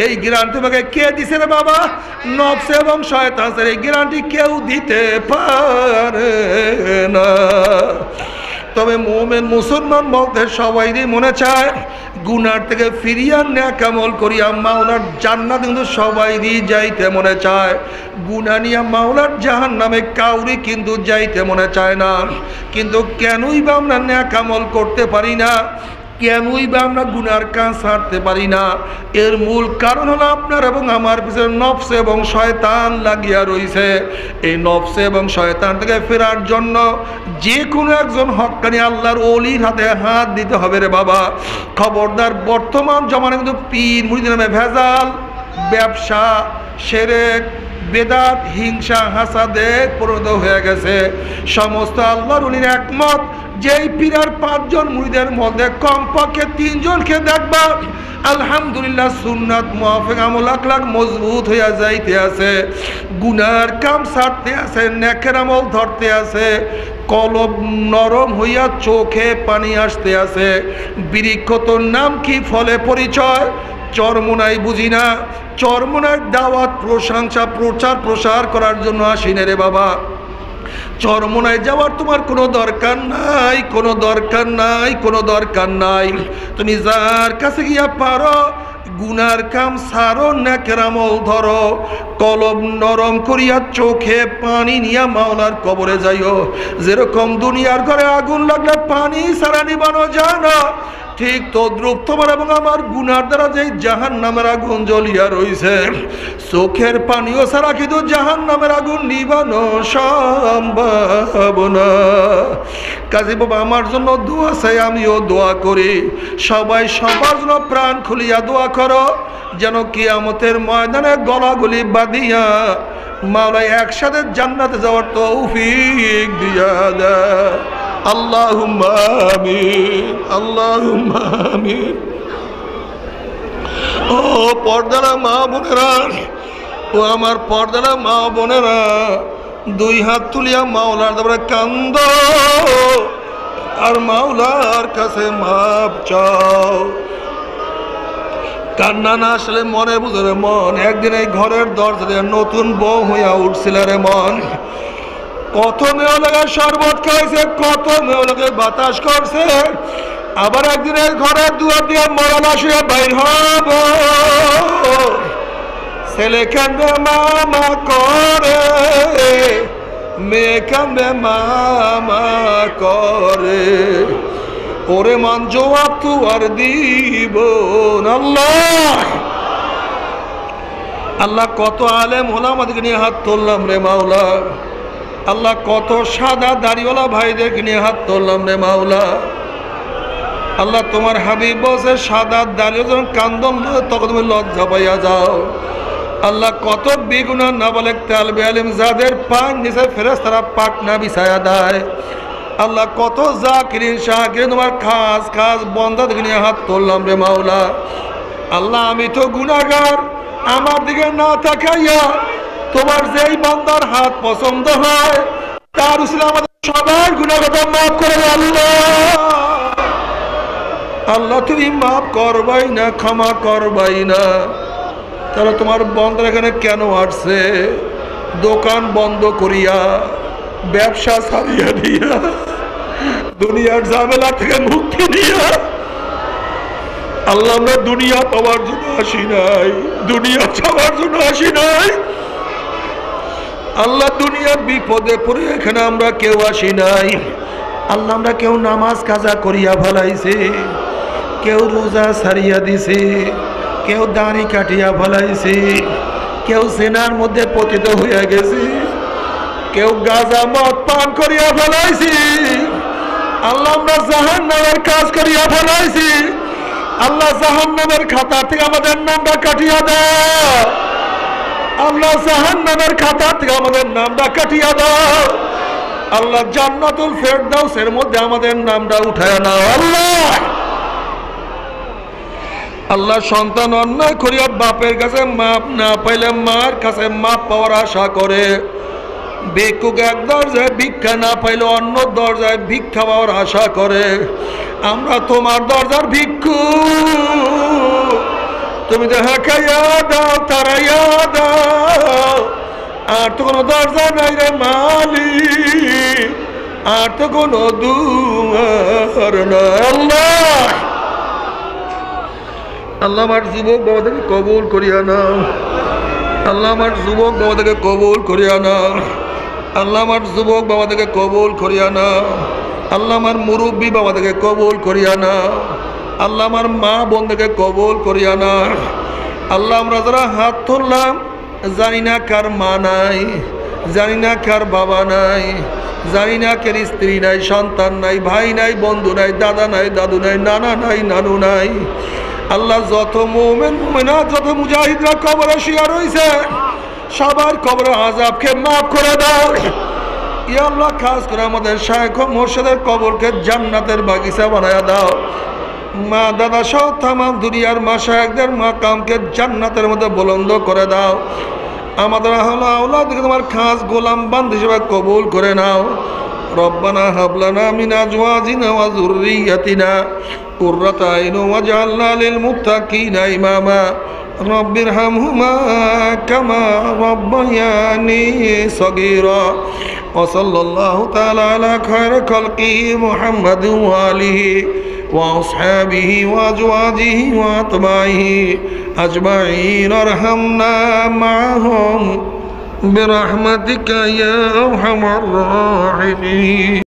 এই গ্যারান্টি তোমাকে কে দিছে রে বাবা? নফস এবং শয়তান। এই গ্যারান্টি কেউ দিতে পারে না। তবে মুমিন মুসলমান বলতে সবাইরই মনে চায় গুনার থেকে ফিরিয়া নেক আমল করিয়া মাওলার জান্নাত কিন্তু সবাইরই যাইতে মনে চায়। গুনাহ নিয়া মাওলার জাহান্নামে কাউরি কিন্তু যাইতে মনে চায় না। কিন্তু কেনই বা আমরা নেক আমল করতে পারি না? কেনই বা আমরা গুনার কাজ ছাড়তে পারি না? এর মূল কারণ হলো আপনার এবং আমার পিছনে নফস এবং শয়তান লাগিয়া রয়েছে। এই নফস এবং শয়তান থেকে ফেরার জন্য যে কোনো একজন হক্কানি আল্লাহর ওলির হাতে হাত দিতে হবে রে বাবা। খবরদার, বর্তমান জমানায় কিন্তু পীর মুরিদের নামে ভেজাল, ব্যবসা, শিরক, বেদাত, হিংসা, হাসাদে পরিণত হয়ে গেছে। সমস্ত আল্লাহর ওলির একমত, যেই পীরের 5 জন মুরিদের মধ্যে কমপক্ষে 3 জনকে দেখবা আলহামদুলিল্লাহ সুন্নাত মুআফিক আমল আখলাক মজবুত হইয়া যাইতে আছে, গুনার কাম ছাড়তে আছে, নেকের আমল ধরতে আছে, কলব নরম হইয়া চোখে পানি আসতে আছে। বৃক্ষ তোর নাম কি, ফলে পরিচয়? চরমোনাই বুঝি না, চরমোনার দাওয়াত, প্রশংসা, প্রচার প্রসার করার জন্য আসিনে রে বাবা। চরমোনায় যাওয়ার তোমার কোনো দরকার নাই, কোনো দরকার নাই, কোনো দরকার নাই। তুমি যার কাছে গিয়া পারো গুনার কাম সারো, নেকের আমল ধরো, কলব নরম করিয়া চোখে পানি নিয়া মাওলার কবরে যাইও। যেরকম দুনিয়ার ঘরে আগুন লাগলে পানি ছাড়া নিবানো যায় না, ঠিক তদ্রূপ তোমার এবং আমার গুনার দ্বারা যে জাহান্নামের আগুন জ্বলিয়া রইছে, চোখের পানিও ছাড়া কিন্তু জাহান্নামের আগুন নিবানো সম্ভব না। কাজী বাবা, আমার জন্য দোয়া চাই, আমিও দোয়া করি। সবাই সবার জন্য প্রাণ খুলিয়া দোয়া করো, যেন কিয়ামতের ময়দানে গলাগলি বাঁধিয়া মাওলা একসাথে জান্নাতে যাওয়ার তৌফিক দিয়া দেয়। আল্লাহুম্মা আমিন, আল্লাহুম্মা আমিন। ও পর্দারা মা বোনেরা, ও আমার পর্দারা মা বোনেরা, 2 হাত তুলিয়া মাওলার দরবারে কান্দ আর মাওলার কাছে মাপ চাও। কান্না না আসলে মনে বুঝে রে মন। একদিন এই ঘরের দরজা দিয়ে নতুন বউ হইয়া উঠছিল রে মন। কত মেয়ে লাগে শরবত খাইছে, কত মেয়ে লাগে বাতাস করছে। আবার একদিনের ঘরের দুয়ার দিয়ে মরা শুয়ে বাইর হব। ছেলে কান্দে মামা করে, মেয়ে কান্দে মামা করে, ওরে মান জবাব তু আর দিব আল্লাহ। আল্লাহ কত আলেম ওলামাদেরকে নিয়ে হাত তুললাম রে মাওলা। আল্লাহ কত সাদা দাড়িওয়ালা ভাইদেরকে নিয়ে হাত তুললাম রে মাওলা। আল্লাহ তোমার হাবিব বসে সাদা দাড়িও যখন কান্দন তখন তুমি লজ্জা পাইয়া যাও। আল্লাহ কত বেগুনা নাবালেক তালবে আলিম যাদের পাক নিচে ফেরেশতারা পাক না বিছায়া দেয়। আল্লাহ কত জাকিরিন শাকিরিন তোমার খাস খাস বন্দাদেরকে নিয়ে হাত তুললাম রে মাওলা। আল্লাহ আমি তো গুনাহগার, আমার দিকে না তাকাইয়া তোমার যেই বান্দার হাত পছন্দ হয় তার উসিলা আমাদের সবার গুনাহ কথা মাফ করে দাও আল্লাহ। আল্লাহ তুমি মাফ করবাই না, ক্ষমা করবাই না। তাহলে তোমার বন্দার এখানে কেন আসছে? দোকান বন্ধ করিয়া, ব্যবসা ছাড়িয়া দিয়া, দুনিয়ার ঝামেলা থেকে মুক্তি দিয়া। আল্লাহ আমরা দুনিয়া পাওয়ার জন্য আসি নাই, দুনিয়া চাওয়ার জন্য আসি নাই। আল্লাহ দুনিয়ার বিপদে পড়ে এখানে আমরা কেউ আসি নাই। আল্লাহ আমরা কেউ নামাজ কাজা করিয়া ফেলাইছি, কেউ রোজা ছাড়িয়া দিছি, কেউ দাড়ি কাটিয়া ফেলাইছি, কেউ সেনার মধ্যে পতিত হইয়া গেছি, কেউ গাঁজা মদ পান করিয়া ফেলাইছি। আল্লাহ আমরা জাহান্নামের কাজ করিয়া ফেলাইছি। আল্লাহ জাহান্নামের খাতা থেকে আমাদের নামটা কাটিয়া দাও। আল্লাহ জাহান্নামের খাতা থেকে আমাদের নামটা কাটিয়া দাও। আল্লাহ জান্নাতুল ফেরদাউসের মধ্যে আমাদের নামটা উঠায় নাও আল্লাহ। আল্লাহ সন্তান অন্যায় করিয়া বাপের কাছে মাপ না পাইলে মার কাছে মাপ পাওয়ার আশা করে, ভিক্ষুক এক দরজায় ভিক্ষা না পাইলে অন্য দরজায় ভিক্ষা পাওয়ার আশা করে। আমরা তোমার দরজার ভিক্ষু, তুমি তো হাঁকাইয়া দাও, তারাইয়া দাও। আর তো কোনো দরজা নাই রে মালিক, আর তো কোনো দুয়ার নাই। আল্লাহ আল্লাহ আমার যুবক বাবাদেরকে কবুল করিয়া নাও। আল্লাহ আমার যুবক বাবাদেরকে কবুল করিয়া নাও। আল্লাহ আমার যুবক বাবাদেরকে কবুল করিয়া নাও। আল্লাহ আমার মুরব্বী বাবাদেরকে কবুল করিয়া নাও। আল্লাহ আমার মা বোনদেরকে কবুল করিয়া নাও। আল্লাহ আমরা যারা হাত তুললাম, জানি না কার মা নাই, জানি না কার বাবা নাই, জানি না কার স্ত্রী নাই, সন্তান নাই, ভাই নাই, বন্ধু নাই, দাদা নাই, দাদু নাই, নানা নাই, নানু নাই। আল্লাহ যত মুমিন মুমিনাত, যত মুজাহিদরা কবরে শুয়ে রয়েছে, সবার কবরে আযাবকে মাফ করে দাও। ইয়া আল্লাহ, খাস করে আমাদের শায়েখ ও মুর্শিদের কবরকে জান্নাতের বাগিচা বানায়া দাও। মা দাদা সহ তামাম দুনিয়ার মাশায়েখদের মাকামকে জান্নাতের মধ্যে বুলন্দ করে দাও। আমাদের আহলে আওলাদকে তোমার খাস গোলাম বান্দা হিসেবে কবুল করে নাও। রব্বানা হাব লানা মিন আজওয়াজিনা ওয়া যুররিয়াতিনা কুররাতা আইন ওয়াজআলনা লিল মুত্তাকিনা ইমামা। রব্বিরহামহুমা কামা রাব্বায়ানি সগীরা। ওয়া সাল্লাল্লাহু তাআলা আলা খায়রি খালকি মুহাম্মাদিন ওয়া আলিহি ওয়া আসহাবিহি ওয়া আজওয়াজিহি ওয়া আতবাইহি আজমাইন। আরহামনা মা'হুম বিরহমাতিকা ইয়া আরহামার রাহিমিন।